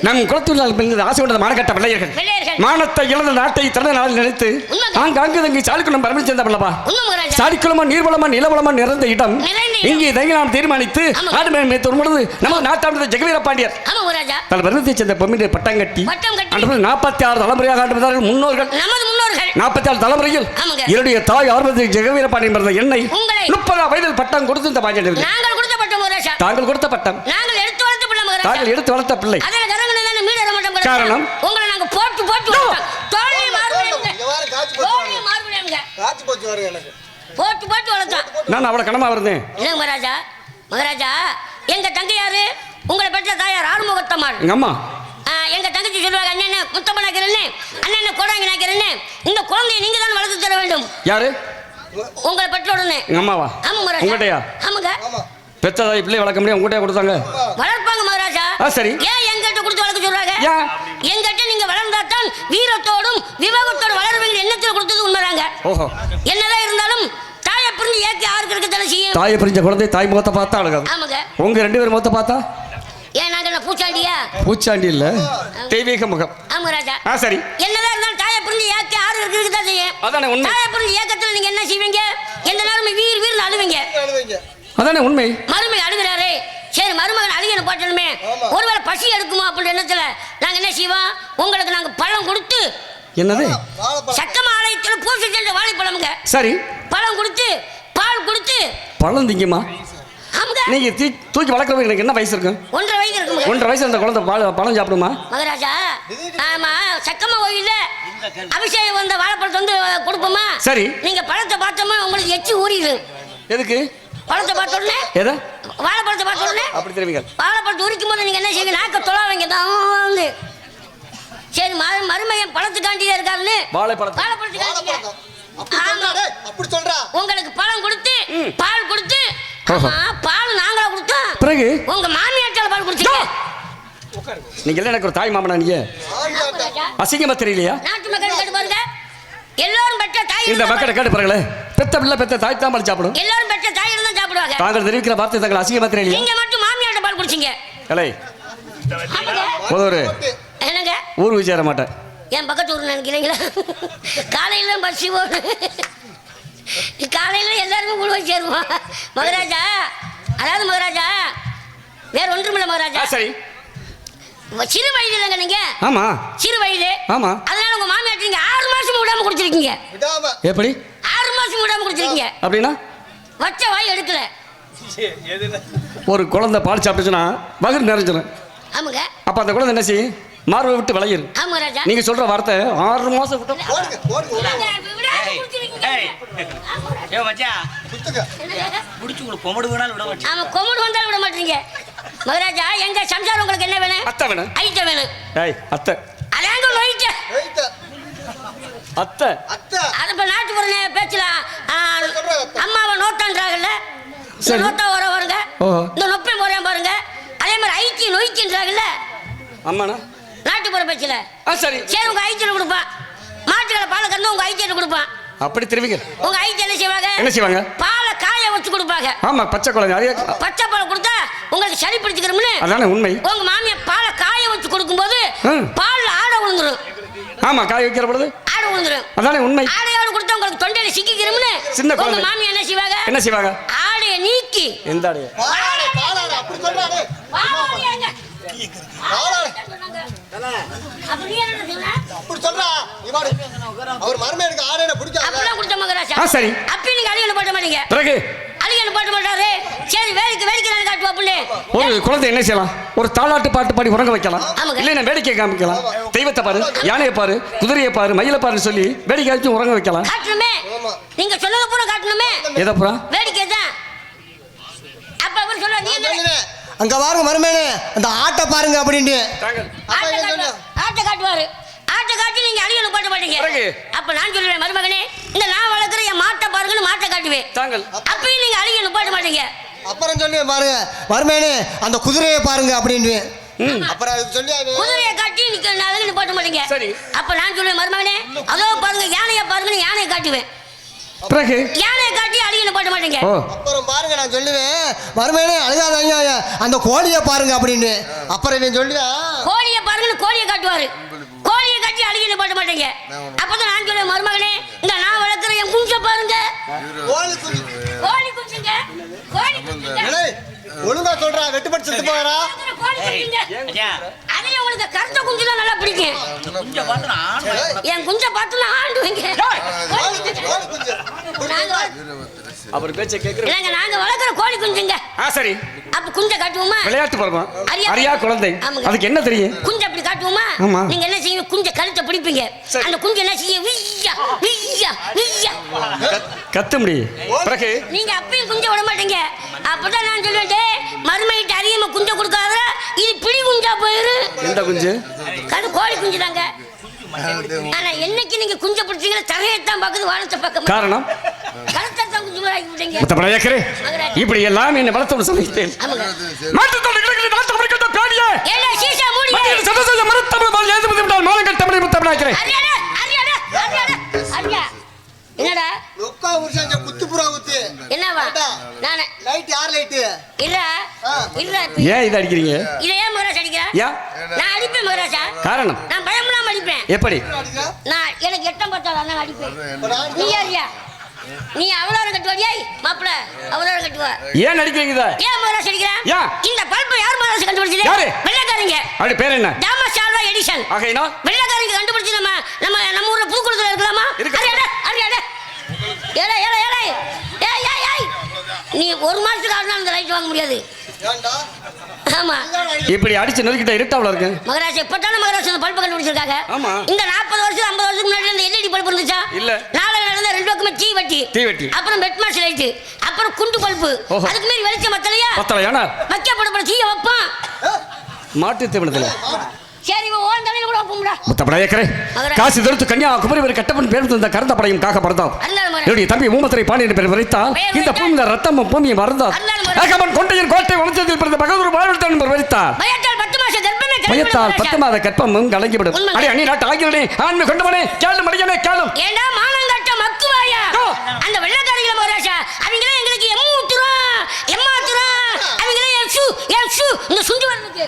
நம் குலத்தூரில் பெண்கள் ஆசை கொண்டது மானக்கட்ட வெள்ளையர்கள். மானத்தை இழந்த நாட்டை திறந்த நாளில் நினைத்து அங்கு தங்கி சாலிக்குளம் பரமி சேர்ந்தப்பல்லவா? சாலிக்குளமா நீர்வளமா நிலவளமா நிறைந்த இடம் இங்கே தங்கி நாம் தீர்மானித்து ஆடு மேய்த்து வரும்பொழுது நமது நாட்டாளர் ஜெகவீர பாண்டியர் தன் பருவத்தை சேர்ந்த பொம்மியை பட்டம் கட்டி 46 தலைமுறையாக ஆண்டு வந்தார்கள் முன்னோர்கள். 46 தலைமுறையில் என்னுடைய தாய் ஆர்வத்தை ஜெகவீர பாண்டியன் பிறந்த என்னை 30 வயதில் பட்டம் கொடுத்து இந்த பாண்டியன் தாங்கள் கொடுத்த பட்டம் நாங்கள் எடுத்து வளர்த்த பிள்ளை மகராஜா. தாங்கள் எடுத்து வளர்த்த பிள்ளை. அதனால ஜனங்களே தான் மீட மாட்டோம். காரணம் உங்களை நாங்க போட்டு வளர்த்தோம். தோழி மார்புலங்க. தோழி மார்புலங்க. காட்சி போச்சு வர எனக்கு. போட்டு வளர்த்தோம். நான் அவளை கணமா இருந்தேன். இல்ல மகராஜா எங்க தங்கை யாரு? உங்களை பெற்ற தாயார் ஆறுமுகத்தம்மாள். எங்க அம்மா. எங்க தங்கச்சி சொல்லுவாங்க அண்ணன் முத்தப்ப நாக்கிறேன்னு, அண்ணன் கோடாங்கி நாக்கிறேன்னு. இந்த குழந்தையை நீங்க தான் வளர்த்து தர வேண்டும். யாரு? உங்களை பெற்ற உடனே. எங்க அம்மாவா? ஆமா மகராஜா. உங்கள்கிட்டயா? ஆமாங்க. பெற்றதாய் பிள்ளை வளர்க்க முடியும் உங்கள்கிட்ட கொடுத்தாங்க. வளர்ப்பாங்க மகராஜா. சரி. ஏன் எங்கிட்ட கொடுத்து வளர்க்க சொல்றாங்க? எங்கிட்ட நீங்க வளர்ந்தாத்தான் வீரத்தோடும் விவேகத்தோடும் வளருவீங்க எண்ணத்தில் கொடுத்தது உண்மைதாங்க. ஓஹோ. என்னதான் இருந்தாலும் தாயை பிரிஞ்சு ஏக்கி யாருக்கு இருக்க தலை செய்யும்? தாயை பிரிஞ்ச குழந்தை தாய் முகத்தை பார்த்தா அழகாது. ஆமாங்க. உங்க 2 பேரும் முகத்தை பார்த்தா? ஏன் நாங்க என்ன பூச்சாண்டியா? பூச்சாண்டி இல்ல, தெய்வீக முகம். ஆமா ராஜா. சரி. என்னதான் இருந்தாலும் தாயை பிரிஞ்சு ஏக்கி யாரு இருக்க தான் செய்யும்? அதானே உண்மை. தாயை பிரிஞ்சு ஏக்கத்துல நீங்க என்ன செய்வீங்க? எந்த நேரமும் வீர் அழுவீங்க. அதானே உண்மை. மருமகன் அழுகிறாரு, சரி மருமகன் அழுகன்னு போட்டணுமே, ஒருவேளை பசி எடுக்குமா அப்படின்ற எண்ணத்துல நாங்க என்ன செய்வோம்? உங்களுக்கு நாங்க பழம் கொடுத்து. என்னது? சக்கம ஆலயத்தில் பூசை செஞ்ச வாழைப்பழமுங்க. சரி. பழம் கொடுத்து பால் கொடுத்து. பழம் திங்குமா? ஆமாங்க. நீங்க தூக்கி வளர்க்கறவங்க எனக்கு என்ன வயசு இருக்கு? 1.5 வயசு இருக்குங்க. 1.5 வயசு அந்த குழந்தை பழம் சாப்பிடுமா? மகராஜா ஆமா சக்கம கோயில்ல அபிஷேகம் வந்த வாழைப்பழத்தை வந்து கொடுப்போமா? சரி. நீங்க பழத்தை பார்த்தோமா உங்களுக்கு எச்சி ஊறிடு. எதுக்கு? பழத்தை பார்த்த உடனே. எதை? வாழைப்பழத்தை பார்த்த உடனே அப்படி தெரிவிங்க. வாழைப்பழத்தை உரிக்கும் போது நீங்க என்ன செய்வீங்க? நாக்க தொலாவீங்க தான். சரி மருமையன் பழத்துக்காண்டியே இருக்காருன்னு வாழைப்பழத்துக்காண்டியே. அப்படி சொல்றா. உங்களுக்கு பழம் கொடுத்து பால் கொடுத்து. பால் நாங்களா கொடுத்தோம். பிறகு உங்க மாமியாட்டால பால் குடிச்சீங்க. நீங்க எல்லாம் எனக்கு ஒரு தாய் மாமனா? நீங்க அசிங்கமா தெரியலையா? நாட்டு மக்கள் கேட்டு பாருங்க. எல்லாரும் பெற்ற தாய் இந்த மக்களை கேட்டு பாருங்களே. பெத்த பிள்ளை பெத்த தாய் தான் பால் சாப்பிடும். எல்லாரும் பெற்ற தாய் இருந்தா சாப்பிடுவாங்க. தாங்கள் தெரிவிக்கிற வார்த்தை தாங்கள் அசிங்கமா தெரியலையா? நீங்க மட்டும் மாமியாட்ட பால் குடிச்சீங்க. ஏலே போதோரு என்னங்க? ஊருக்கு சேர மாட்டேன். என் பக்கத்து ஊர் நினைக்கிறீங்களா? காலையில பசி போடு. காலையில எல்லாருமே உழுவ சேருவோம் மகராஜா. அதாவது மகராஜா வேற ஒன்றுமில்ல மகராஜா. சரி. சிறு வயது இல்லைங்க நீங்க. ஆமா சிறு வயது. ஆமா. அதனால உங்க மாமியார் நீங்க 6 மாசம் விடாம குடிச்சிருக்கீங்க. எப்படி? 6 மாசம் விடாம குடிச்சிருக்கீங்க. அப்படின்னா வச்ச வாய் எடுக்கல. ஒரு குழந்தை பால் சாப்பிட்டுச்சுன்னா வயிறு நிறைஞ்சிடும். ஆமாங்க. அப்ப அந்த குழந்தை என்ன செய்யும்? மார்பை விட்டு விளையிரு. ஆமா ராஜா. நீங்க சொல்ற வார்த்தை 6 மாசம் விட்டு கொமடு வேணாலும் விட மாட்டேன். ஆமா கொமடு வந்தாலும் விட மாட்டீங்க மகராஜா. எங்க சம்சாரம் உங்களுக்கு என்ன வேணும்? அத்தை வேணும். ஐட்ட வேணும். ஏய் அத்தை. அதாங்க நோயிட்ட. அத்தை. அது இப்ப நாட்டுப்புற பேச்சுல அம்மாவை நோட்டான்றாங்கல்ல. நோட்டா வருங்க. இந்த நொப்பை போறேன் பாருங்க. அதே மாதிரி ஐக்கிய நோய்க்கின்றாங்கல்ல. அம்மாண்ணா நாட்டுப்புற பேச்சுல. சரி. சரி உங்க ஐக்கியம் கொடுப்பான். மாட்டுக்களை பாலை கறந்து உங்க ஐக்கியம் கொடுப்பான். அப்படி தெரிவிங்க. உங்க ஐக்கியம் என்ன செய்வாங்க? என்ன செய்வாங்க? பாலை காய வச்சு கொடுப்பாங்க. ஆமா பச்சை குழந்தை. பச்சை பால் கொடுத்தா உங்களுக்கு சளி பிடிச்சுக்கிறோம்னு. அதானே உண்மை. உங்க மாமியார் பாலை காய வச்சு கொடுக்கும்போது பால் ஆட விழுந்துரும். ஆமா காய வைக்கிற பொழுது ஆட விழுந்துரும். அதானே உண்மை. ஆடையோடு கொடுத்தா உங்களுக்கு தொண்டையில சிக்கிக்கிறோம்னு சின்ன குழந்தை. உங்க மாமியார் என்ன செய்வாங்க? என்ன செய்வாங்க? ஆடையை நீக்கி. எந்த ஆடையை? அப்படி சொல்றானே. அப்படி சொல்றா. அவர் மருமையனுக்கு ஆடையை பிடிக்காது. அப்படிலாம் கொடுத்த மகராஜா. சரி. அப்ப நீங்க அழியன போட மாட்டீங்க. பிறகு அழியன போட மாட்டாரு. சரி வேலைக்கு நான் காட்டுவா புள்ளே. ஒரு குழந்தை என்ன செய்யலாம்? ஒரு தாலாட்டு பாட்டு பாடி உறங்க வைக்கலாம். இல்லை நான் வேடிக்கை காமிக்கலாம். தெய்வத்தை பாரு, யானையை பாரு, குதிரையை பாரு, மயிலை பாருன்னு சொல்லி வேடிக்கை காமிச்சு உறங்க வைக்கலாம். காட்டணுமே. நீங்க சொன்னது பூரா காட்டணுமே. எதை பூரா? வேடிக்கை தான். அப்ப அவர் சொல்றாரு நீங்க அங்க பாருங்க மருமேனே அந்த ஆட்டை பாருங்க அப்படின்ட்டு. ஆட்ட ஆட்டை காட்டுவாரு. ஆட்டை காட்டி நீங்க அழியணும் பாட்ட மாட்டீங்க. அப்ப நான் சொல்லுவேன் மருமகனே, இந்த நான் வளர்க்குற என் மாட்டை பாருங்கன்னு மாட்டை காட்டுவேன். அப்பயும் நீங்க அழியணும் பாட்ட மாட்டீங்க. அப்புறம் சொல்லுவேன் பாருங்க மருமகனே அந்த குதிரையை பாருங்க அப்படின்னு. அப்புறம் அதுக்கு சொல்லி குதிரையை காட்டி நீங்க போட்ட மாட்டீங்க. அப்ப நான் சொல்லுவேன் மருமகனே அதோ பாருங்க யானையை பாருங்கன்னு யானையை காட்டுவேன். யானையை காட்டி அழியணும் போட்ட மாட்டீங்க. அப்புறம் பாருங்க நான் சொல்லுவேன் மருமகனே அழுகாதீங்க அந்த கோழியை பாருங்க அப்படின்னு. அப்புறம் இவன் சொல்லுவேன் கோழியை பாருங்கன்னு கோழியை காட்டுவாரு. கோழியை காட்டி அழியணும் போட்ட மாட்டீங்க. அப்பதான் நான் சொல்லுவேன் மருமகனே இந்த நான் வளர்க்குற என் குஞ்சை பாருங்க. கோழி குஞ்சுங்க. கோழி குஞ்சுங்க. ஒழுங்கா சொல்றா வெட்டுப்பட்டு செத்து போறா. அதையும் உங்களுக்கு கருத்த குஞ்சுலாம் நல்லா பிடிக்கும். என் குஞ்சை பார்த்து நான் ஆண்டுவேங்க. அவர் பேச்சை கேக்குறேன். இல்லங்க நாங்க வளர்க்குற கோழி குஞ்சுங்க. சரி. அப்ப குஞ்சை காட்டுவோமா? விளையாட்டு பருவம். அரியா குழந்தை. அதுக்கு என்ன தெரியும்? குஞ்சை அப்படி காட்டுவோமா? நீங்க என்ன செய்வீங்க? குஞ்சை கழுத்தை பிடிப்பீங்க. அந்த குஞ்சை என்ன செய்ய விய்யா விய்யா விய்யா கத்த முடியும். பிறகு நீங்க அப்பயும் குஞ்சை விட மாட்டீங்க. அப்பதான் நான் சொல்லுவேன் மருமையிட்டு அதிகமா குஞ்சை கொடுக்காத இது பிடி குஞ்சா போயிரு. எந்த குஞ்சு? அது கோழி குஞ்சு தாங்க. ஆனா என்னைக்கு நீங்க குஞ்சை பிடிச்சீங்களா தரையத்தான் பாக்குது வானத்தை பார்க்க. காரணம் கழுத்தான் குஞ்சு மாதிரி விட்டீங்க. இப்படி எல்லாம் என்ன வளர்த்து சொல்லிட்டேன். என்னடா லொக்கா உர்சஞ்ச குத்துப்புறா குத்து என்னவா நானே லைட் யார் லைட் இல்ல இல்ல ஏன் இத அடிக்கிறீங்க? இத ஏன் மகராஜ் அடிக்கிறா? நான் அடிப்பேன் மகராஜா. காரணம் நான் பயம்லாம் அடிப்பேன். எப்படி? நான் எனக்கு எட்டம் பத்தால நான் அடிப்பேன். நீ யாரியா? நீ அவளார கட்டுவாடியா மாப்ள? அவளார கட்டுவா. ஏன் அடிக்கிறீங்க இத? ஏன் மகராஜ் அடிக்கிறா? இந்த பல்பை யார் மகராஜ் கண்டுபிடிச்சது? யாரு? வெள்ளக்காரங்க. அவரு பேர் என்ன? Thomas Alva Edison. ஆகைனா வெள்ளக்காரங்க கண்டுபிடிச்சு நம்ம ஊர்ல பூக்குளத்துல இருக்கலாமா? அரியாடா ஏடா ஏடா ஏடா ஏய் ஏய் ஏய் நீ ஒரு மாசத்துக்கு ஆடுனா அந்த லைட் வாங்க முடியாது. ஏன்டா? ஆமா இப்படி அடிச்சு நெருக்கிட்ட இருட்டாவுல இருக்கு. மகராஜ் எப்பட்டான மகராஜ் அந்த பல்ப கண்டுபிடிச்சிருக்காங்க. இந்த 40 வருஷம் 50 வருஷத்துக்கு முன்னாடி இந்த எல்இடி பல்ப் இருந்துச்சா? இல்ல. நாளைக்கு நடந்த ரெண்டு பக்கமே தீவட்டி அப்புறம் பெட்மாஸ் லைட் அப்புறம் குண்டு பல்பு. அதுக்கு மேல வெளிச்சம் மத்தலையா? மத்தலையானா? மக்கிய போட தீய வைப்பான். மாட்டு தீவனத்துல. சரி ஓன் தலையில கூட வைப்போம்டா. முத்தப்படையக்கரே காசி தடுத்து கன்னியாகுமரி வரை கட்டப்பன் பேர் தந்த கருந்த படையும் காக்க பறந்தான். என்னுடைய தம்பி மூமத்திரை பாண்டியன் பேர் வரைத்தான். இந்த பூமியில ரத்தமும் பூமியை மறந்தான். ஏகமன் கொண்டையின் கோட்டை வளர்ந்ததில் பிறந்த பகதூர் வாழ்வத்தான் வரைத்தான். பயத்தால் 10 மாத கற்பமும் கலங்கிவிடும். அடி அணி நாட்டு ஆகியவனே ஆண்மை கொண்டவனே கேளு மடியனே கேளும். ஏண்டா மானங்கட்ட மக்குவாயா? அந்த வெள்ளக்காரங்கள மகராஜா அவங்களே எங்களுக்கு எம்மாத்துறா அவங்களே எக்ஸு இந்த சுண்டு வரனுக்கு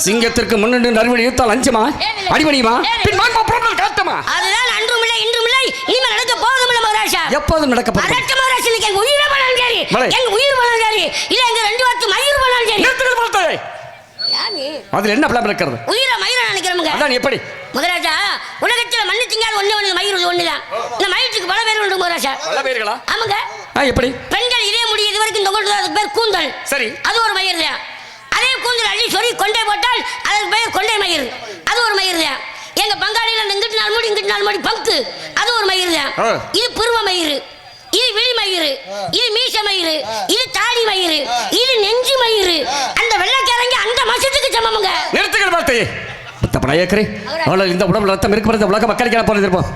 சிங்கத்திற்கு முன்னணி நறுவடி யுத்தால் அஞ்சமா அடிமணியுமா பின் வாங்க ப்ராப்ளம் காட்டமா. அதுதான் அன்றும் இல்லை இன்றும் இல்லை இனிமே நடக்க போதும் இல்ல மகராஜா. எப்போதும் நடக்க போகுது. அதற்கு மகராஜா நீங்க எங்க உயிரை பண்ணாலும் சரி எங்க உயிர் பண்ணாலும் சரி இல்ல எங்க ரெண்டு வாத்து மயிர் பண்ணாலும் சரி நிறுத்துங்க போல்தே. யானி அதுல என்ன பிளான் இருக்குது? உயிரை மயிரை நினைக்கிறோம்ங்க. அதான் எப்படி மகராஜா உலகத்துல மண்ணு திங்காத ஒண்ணு மயிர் ஒண்ணுதான். இந்த மயிருக்கு பல பேர் உண்டு மகராஜா. பல பேர்களா? ஆமாங்க. எப்படி? பெண்கள் இதே முடி இது வரைக்கும் தொங்குறது அதுக்கு பேர் கூந்தல். சரி அது ஒரு மயிர் தான். அதே கூந்தல் அள்ளி சொறி கொண்டை போட்டால் அதுக்கு பேர் கொண்டை மயிர். அது ஒரு மயிர் தான். எங்க பங்காளியில இங்கிட்டு 4 முடி இங்கிட்டு 4 முடி பங்கு அது ஒரு மயிர் தான். இது புருவ மயிர், இது விழி மயிர், இது மீச மயிர், இது தாடி மயிர், இது நெஞ்சு மயிர். அந்த வெள்ளைக்காரங்க அந்த மசத்துக்கு சமமுங்க. நிறுத்துங்கள் வார்த்தை. முத்தப்படையக்கரே இந்த உடம்புல ரத்தம் இருக்கிறது உலக மக்களுக்கு என்ன போறோம்?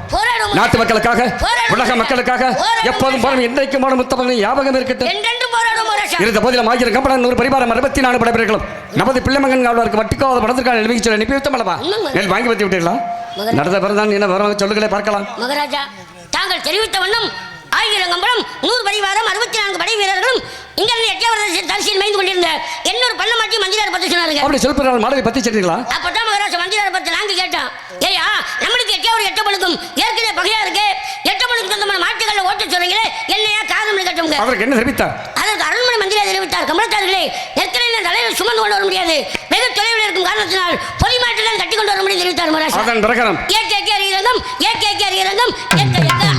நாட்டு மக்களுக்காக உலக மக்களுக்காக எப்போதும் போறோம். என்றைக்கும் போன முத்தப்பனை ஞாபகம் இருக்கட்டும். இருந்த போதிலும் 1000 கம்பளம் 100 பரிவாரம் 64 படைப்பிரிவுகளும் நமது பிள்ளைமகன் காவலருக்கு வட்டிக்காத படத்திற்கான எழுதி சொல்லி அனுப்பி வைத்தோம் அல்லவா? நெல் வாங்கி வைத்து விட்டீர்களா? நடந்த பிறந்தான் என்ன வருவாங்க சொல்லுங்களே பார்க்கலாம். மகாராஜா தாங்கள் தெரிவித்த வண்ணம் 1000 கம்பளம் 100 பரிவாரம் 64 படை வீரர்களும் இங்க எட்டியவரது தரிசியில் மேய்ந்து கொண்டிருந்த என்னொரு பள்ளமாட்டி மந்திரார் பத்தி சொன்னாருங்க. அப்படி சொல்லுறாங்க மாடலை பத்தி சொல்றீங்களா? அப்பதான் மகாராஜா மந்திரார் பத்தி நாங்க கேட்டோம். ஏயா நம்மளுக்கு எட்டியவர் எட்டப்பழுக்கும் ஏற்கனவே பகையா இருக்கு எட்டப்பழுக்கு சொந்தமான மாட்டுகளை ஓட்ட சொல்றீங்களே என்னையா காரணம் கேட்டோங்க. அவருக்கு என்ன தெரிவித்தார்? அதற்கு அரண்மனை மந்திரி தெரிவித்தார். கமலத்தார்களே நெற்கலையில் தலையில் சுமந்து கொண்டு வர முடியாது வெகு தொலைவில் இருக்கும் காரணத்தினால் பொலி மாட்டுடன் கட்டி கொண்டு வர முடியும் தெரிவித்தார் மகாராஜா. அதன் பிரகாரம் ஏகேகே அரியரங்கம் ஏகேகே அரியரங்கம் ஏக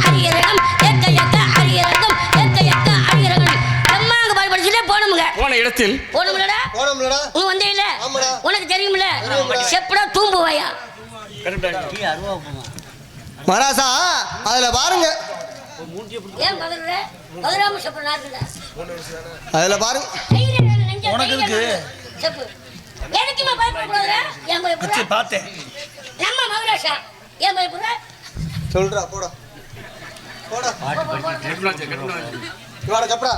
அரியரங்கம் ஏக அரியரங்கம் ஏக அரியரங்கம் அம்மாங்க பால் படிச்சுட்டே போனோமுங்க. போன இடத்தில் போனோம்லடா நீ வந்தே இல்ல உனக்கு தெரியும்ல செப்படா தூம்புவாயா மராசா அதுல பாருங்க. ஏன் பதற பதறாம செப்ப நாக்குல அதுல பாருங்க. உனக்கு இருக்கு செப்பு எதுக்குமா பயப்படுற? ஏன் பயப்படுற? பார்த்தேன். நம்ம மகராசா ஏன் பயப்படுற? சொல்றா போடா போடா இவாட கப்படா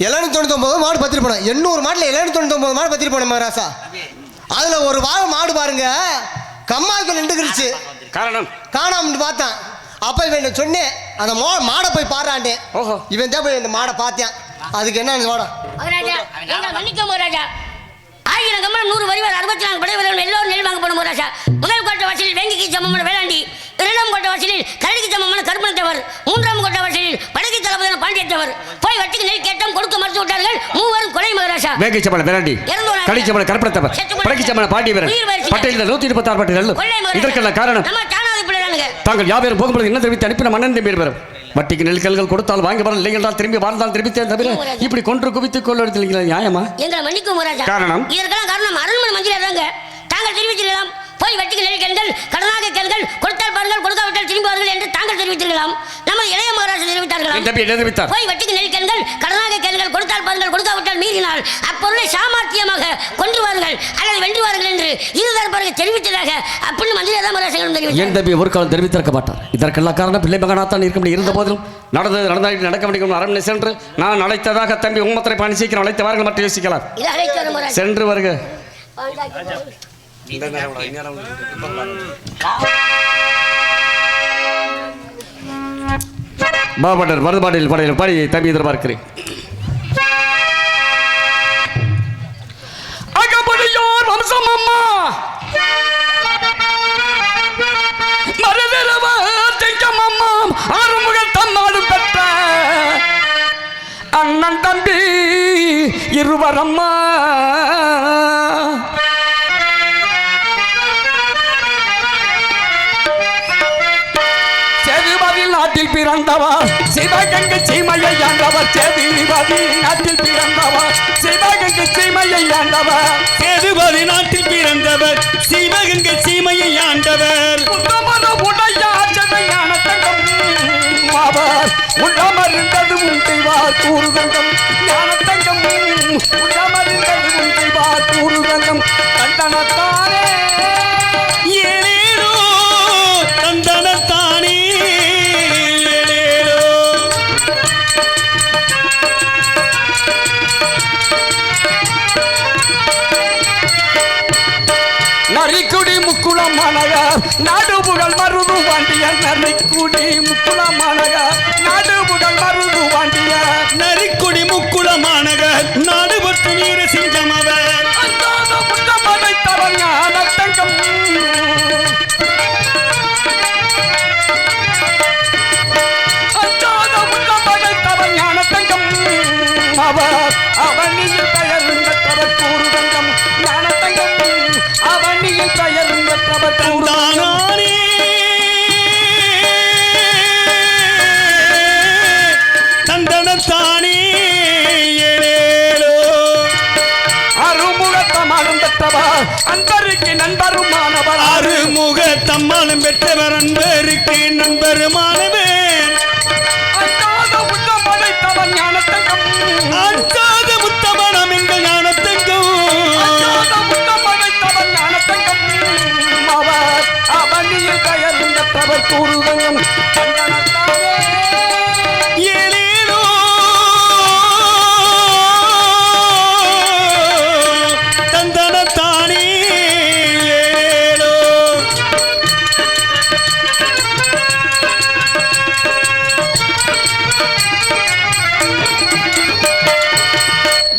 799 மாடு பத்திரி போனேன் 800 மாடுல 799 மாடு பத்திரி போனேன் மகராசா. அதுல ஒரு வாரம் மாடு பாருங்க கம்மாய்க்கு நின்றுக்கிடுச்சு. காரணம் காணாமன்னு பார்த்தேன். அப்ப இவன் சொன்னேன் அந்த மாடை போய் பாடுறான்ட்டு. இவன் தான் போய் இந்த மாடை பார்த்தேன். அதுக்கு என்ன மாடம் மகராஜா எங்களை மன்னிக்க மகராஜா. 1000 கம்பளம் 100 வரிவார் 64 படை வீரர்கள் எல்லோரும் நெல் வாங்க போன மகராஜா. முதல் கோட்டை வாசலில் வேங்கிக்கு சமமான வேளாண்டி, 2ஆம் கோட்டை வாசலில் கரடிக்கு சமமான கருப்பணத்தவர், 3ஆம் கோட்டை வாசலில் படைக்கு தளபதியான பாண்டியத்தவர். போய் வட்டிக்கு நெல் கேட்டோம் கொடுக்க மறுத்து விட்டார்கள். மூவரும் கொலை மகராஜா. வேங்கி சமமான வேளாண்டி, கரடிக்கு சமமான கருப்பணத்தவர், படைக்கு சமமான பாண்டியவர், பட்டியலில் 126 பட்டியல். இதற்கெல்லாம் காரணம் நம்ம தானாதி பிள்ளைதானுங்க. தாங்கள் யாவேரும் போகும்போது என்ன தெரிவித்து அனுப்பின மன்னன் பேர் வரும். வட்டிக்கு நெல்கல்கள் கொடுத்தால் வாங்கி வரலாம், இல்லை என்றால் திரும்பி வாழ்ந்தால் திரும்பி தவிர இப்படி கொன்று குவித்துக் கொள்ள நியாயமா? எங்களை மன்னிக்கும் மகாராஜா. காரணம் இதற்கெல்லாம் காரணம் அரண்மனை மந்திரி தாங்க. தாங்கள் தெரிவித்திருக்கலாம். போய் வட்டிக்கு நெல் கேள்கள் கடனாக கேள்கள் கொடுத்தால் பாருங்கள் கொடுக்காவிட்டால் திரும்பி வாருங்கள் என்று தாங்கள் தெரிவித்திருக்கலாம். நமது இளைய மகாராஜா தெரிவித்தார்கள். போய் வட்டிக்கு நெல் கேள்கள் கடனாக கேள்கள் கொடுத்தால் பாருங்கள் கொடுக்காவிட்டால் மீறினால் அப்பொருளை சாமர்த்தியமாக கொன்று வாருங்கள் அல்லது வென்று வாருங்கள் என்று இருதரப்பர்கள் தெரிவித்ததாக அப்படின்னு மந்திரி மகாராஜர்களும் தெரிவித்தார். என் தம்பி ஒரு காலம் தெரிவித்திருக்க மாட்டார். இதற்கெல்லாம் காரணம் பிள்ளை மகனாத்தான் இருக்க முடியும். இருந்த போதிலும் நடந்து நடக்க முடியும். அரண்மனை சென்று நான் அழைத்ததாக தம்பி உம்மத்திரை பாணி சீக்கிரம் அழைத்து வாருங்கள் மட்டும் யோசிக்கலாம். சென்று வருக. பாபாட்டர் மருதுபாட்டில் படையில் பாடி தம்பி எதிர்பார்க்கிறேன். அகபடியோர் வம்சம் அம்மா மருதரவ திங்கம் அம்மா ஆறுமுகல் தன்னாலும் பெற்ற அண்ணன் தம்பி இருவரம்மா. நாட்டில் பிறந்தவர் சிவகங்கை சீமையை ஆண்டவர். சேதுபதி நாட்டில் பிறந்தவர் சிவகங்கை சீமையை ஆண்டவர். சேதுபதி நாட்டில் பிறந்தவர் சிவகங்கை சீமையை ஆண்டவர். உடையான தங்கம் அவர் உள்ளமறிந்தது உண்டைவார் கூறுதங்கம். ஞான தங்கம் உள்ளமறிந்தது உண்டைவார் கூறுதங்கம். கண்டனத்தானே ஏனேனோ தந்தனத்தானே நரிக்குடி முக்குளம் மாநகர் நாடுபுகழ் மருது வாண்டியர். நரிக்குடி முக்குளம் மாநகர் நாடுபுகழ் மருது வாண்டியர். நரிக்குடி முக்குளம் மாநகர் நாடுபட்டு வீர சிங்கம் அவர். அஞ்சாத முட்டம் படைத்தவர் ஞான தங்கம். அஞ்சாத முட்டம் படைத்தவர் ஞான தங்கம் அவர். அவனியில் பெயர் பெற்றவர் கூறுதங்கம். ஞான தங்கம் அவனியில் பெயர் பெற்றவர் கூறுதங்கம். தந்தனத்தானே அருமுகத்தமாலும் பெற்றவர் அன்பருக்கு நண்பருமானவர். அருமுகத்தம்மாளும் பெற்றவர் அன்பருக்கு நண்பருமானவர். அஞ்சாத முத்தம் படைத்தவர் ஞானத்தங்கம். அஞ்சாத முத்தமனம் எங்கள் ஞானத்தங்கம். அஞ்சாத முத்தம் படைத்தவர் ஞானத்தங்கம் அவர். அவனியில் பெயர் பெற்றவர் கூறுதங்கம். ஏனேனோ தந்தனத்தானே ஏனோ.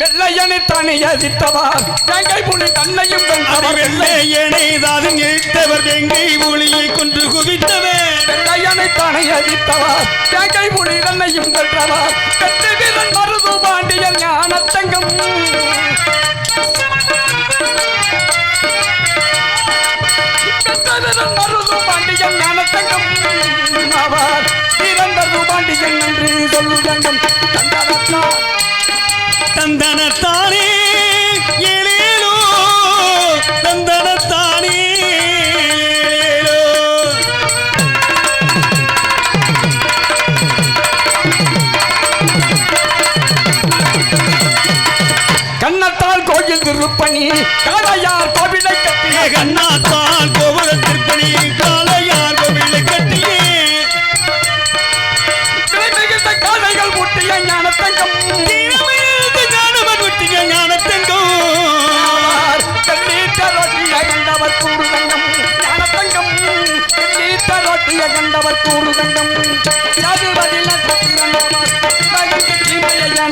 வெள்ளையனை தனி எதிர்த்தவர் கங்கை புலி தன்னையும் வென்றவர். வெள்ளையனை தான் இழுத்தவர் வெங்கை புலியை கொன்று குவித்தவர். வெள்ளையனை தனி எதிர்த்தவர் கங்கை புலி தன்னையும் வென்றவர். வெற்றி வீரன் மருது பாண்டியர் ஞானத்தங்கம். மருது பாண்டியன் ஞானத்தங்கம் அவர். பிறந்தது பாண்டியன் என்று சொல்லுதங்கம். தந்தனத்தானே ஏனேனோ தந்தனத்தானே ஏனேனோ. கண்ணத்தால் கோயில் திருப்பை திருப்பணி காளையார் கோவிலை கட்டிய கண்ணாத்தான் கோபுர திருப்பணி காளையார் கோவிலை கட்டியே காளைகள் முட்டிய ஞானத்தங்கம் ஞானவன் முட்டிய ஞானத்தங்கம் கண்டவர் கூறுதங்கம் ஞானத்தங்கம் கண்டவர் கூறுதங்கம்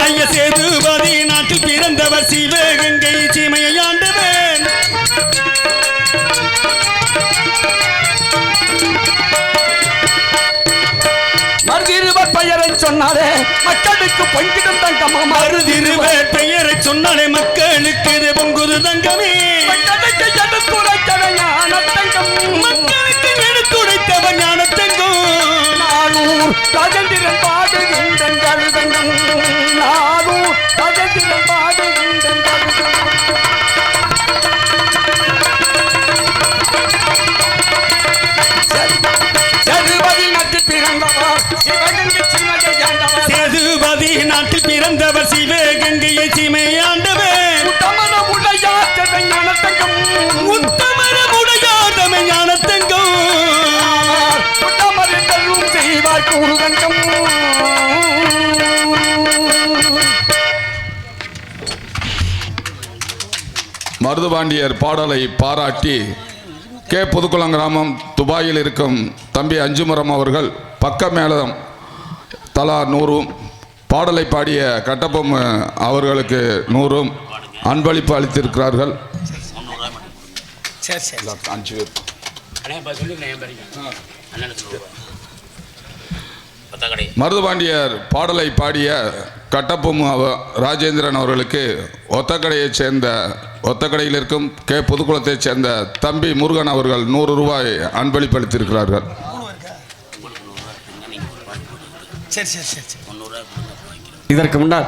ஐய சேதுபதி நாட்டில் பிறந்தவர் சிவகங்கை சீமையை ஆண்டவன் மறுதிருவர் பெயரை சொன்னாலே மக்களுக்கு பொங்கிடும் தங்கமா மறுதிருவர் பெயரை சொன்னாலே மக்களுக்கு இது பொங்குது தங்கமே மக்களுக்கு எடுத்துரைத்தவன் ஞானத்தங்கம் மக்களுக்கு எடுத்துரைத்தவன் ஞானத்தங்கம் நானூர் ராஜேந்திரன் பாடுகின்றன் கழுதங்கம் நானூர் ராஜேந்திரன் பாடுகின்றன் சேதுபதி நாட்டில் பிறந்தவர் சிவகங்கையை சீமையாண்டவர் உத்தமரமுடையாற்றவன் ஞானத்தங்கம் உத்தமரமுடையாதமை ஞானத்தங்கம் உத்தமரென்றலும் செய்வார் கூறுதங்கம் மருதுபாண்டியர் பாடலை பாராட்டி கே புதுக்குளம் கிராமம் துபாயில் இருக்கும் தம்பி அஞ்சுமரம் அவர்கள் பக்க மேளம் தலா 100 பாடலை பாடிய கட்டபொம் அவர்களுக்கு 100 அன்பளிப்பு அளித்திருக்கிறார்கள். சரி சரி 5 பேர். மருதுபாண்டியர் பாடலை பாடிய கட்டபொம் ராஜேந்திரன் அவர்களுக்கு ஒத்தக்கடையைச் சேர்ந்த ஒத்தக்கடையில் இருக்கும் கே புதுக்குளத்தைச் சேர்ந்த தம்பி முருகன் அவர்கள் 100 ரூபாய் அன்பளிப்பு அளித்திருக்கிறார்கள். சரி சரி சரி சரி இதற்கு முன்னால்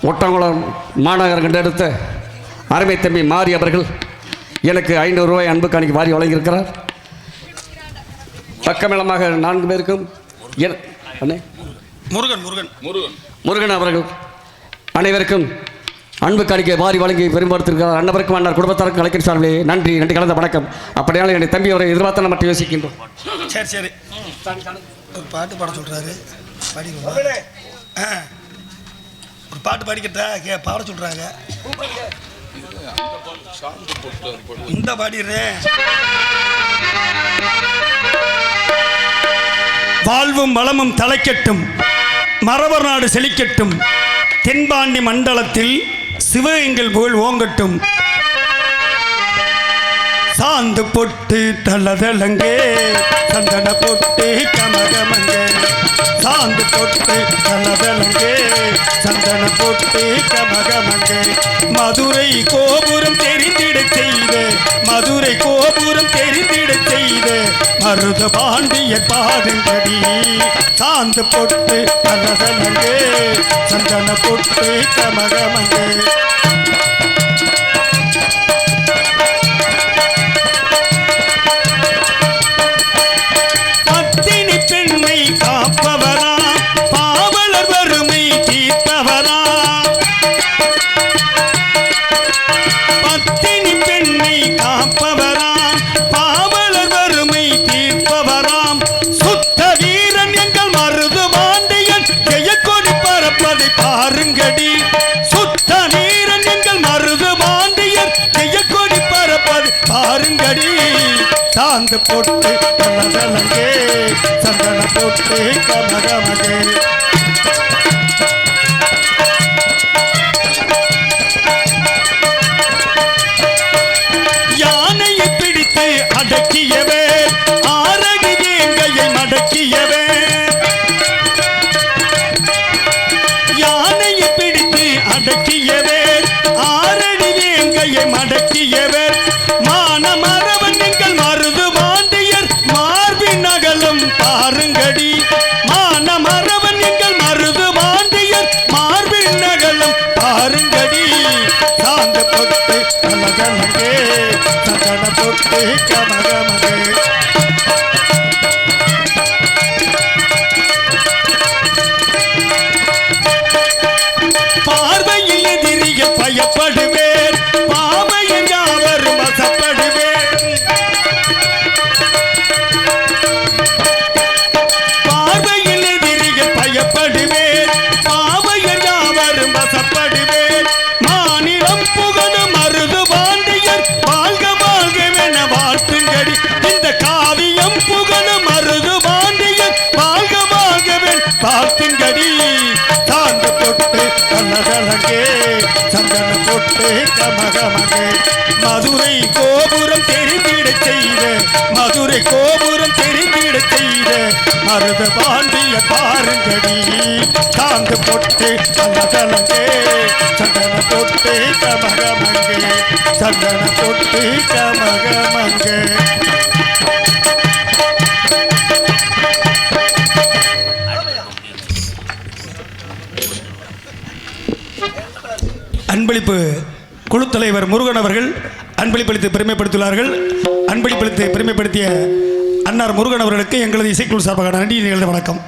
ஒட்டங்குளம் மாநகர் கண்டெடுத்த அருமை தம்பி மாரி அவர்கள் எனக்கு 500 ரூபாய் அன்பு காணிக்கு வாரி வழங்கியிருக்கிறார். பக்கமேளமாக 4 பேருக்கும் முருகன் முருகன் முருகன் முருகன் அவர்கள் அனைவருக்கும் அன்பு காணிக்கை வாரி வழங்கி பெரும்பாடுத்திருக்கிறார். அன்னவருக்கும் அண்ணர் குடும்பத்தாருக்கும் கலைக்கின் சார்பிலே நன்றி கலந்த வணக்கம். அப்படியாலும் என்னுடைய தம்பி அவரை எதிர்பார்த்து நம்ம யோசிக்கின்றோம். சரி சரி ஒரு பாட்டு பாட சொல்றாரு பாடிக்கோ. ஒரு பாட்டு பாடிக்கிட்டா பாட சொல்றாங்க. இந்த பாடிடுறேன். வாழ்வும் வளமும் தலைக்கட்டும், மரவர் நாடு செழிக்கட்டும், தென்பாண்டி மண்டலத்தில் சிவகங்கள் புகழ் ஓங்கட்டும். சாந்து பொட்டு தலதலங்கே சந்தன பொட்டு கமகமங்கே, சாந்து பொட்டு தலதலங்கே சந்தன பொட்டு கமகமங்கே. மதுரை கோபுரம் தெரிந்திட செய்த, மதுரை கோபுரம் தெரிந்திட செய்த மருத பாண்டிய பாடுங்கடி. சாந்து பொட்டு தலதலங்கே சந்தன பொட்டு கமகமங்கே. காப்பவரா பாவலர் வறுமை தீர்ப்பவரா, பத்தினி பெண்ணை காப்பவரா பாவலர் வறுமை தீர்ப்பவராம். சுத்த வீரன் எங்கள் மருது பாண்டியன் ஜெயக்கொடி பரப்பதை பாருங்கடி. சுத்த வீரன் எங்கள் மருது பாண்டியன் ஜெயக்கொடி பரப்பதை பாருங்கடி. சாந்து போட்டு தலதலங்கே சந்தன போட்டு கமகமகே. யானையை பிடித்து அடக்கியவே, ஆரடி வேங்கையை மடக்கியவே. யானையை பிடித்து அடக்கியவே, ஆரடி வேங்கையை மடக்கியவே. மானமரவன் எங்கள் மருது பாண்டியர் மார்பின் அகலம் பாருங்கடி. மானமரவன் எங்கள் மருது பாண்டியர் மார்பின் அகலம் பாருங்கடி. சாந்த பொட்டு கமகமகே சந்தன பொட்டு கமகமகே. பார்வையில் எதிரிகள் பயப்படுவேன், போட்டு கலகலங்கே சந்தன போட்டு கமகமங்கே மதுரை கோபுரம் தெரிந்திட செய்த மதுரை கோபுரம் தெரிந்திட செய்த மருத பாண்டிய பாருங்கடி சாந்து போட்டு கலகலங்கே சந்தன போட்டு கமகமங்கே சந்தன போட்டு கமகமங்கே. அன்பளிப்பு குழு தலைவர் முருகன் அவர்கள் அன்பளிப்பளித்து பெருமைப்படுத்தியுள்ளார்கள். அன்பளிப்பளித்து பெருமைப்படுத்திய அன்னார் முருகன் அவர்களுக்கு எங்களது இசைக்குழு சார்பாக நன்றி நிகழ்ந்த வணக்கம்.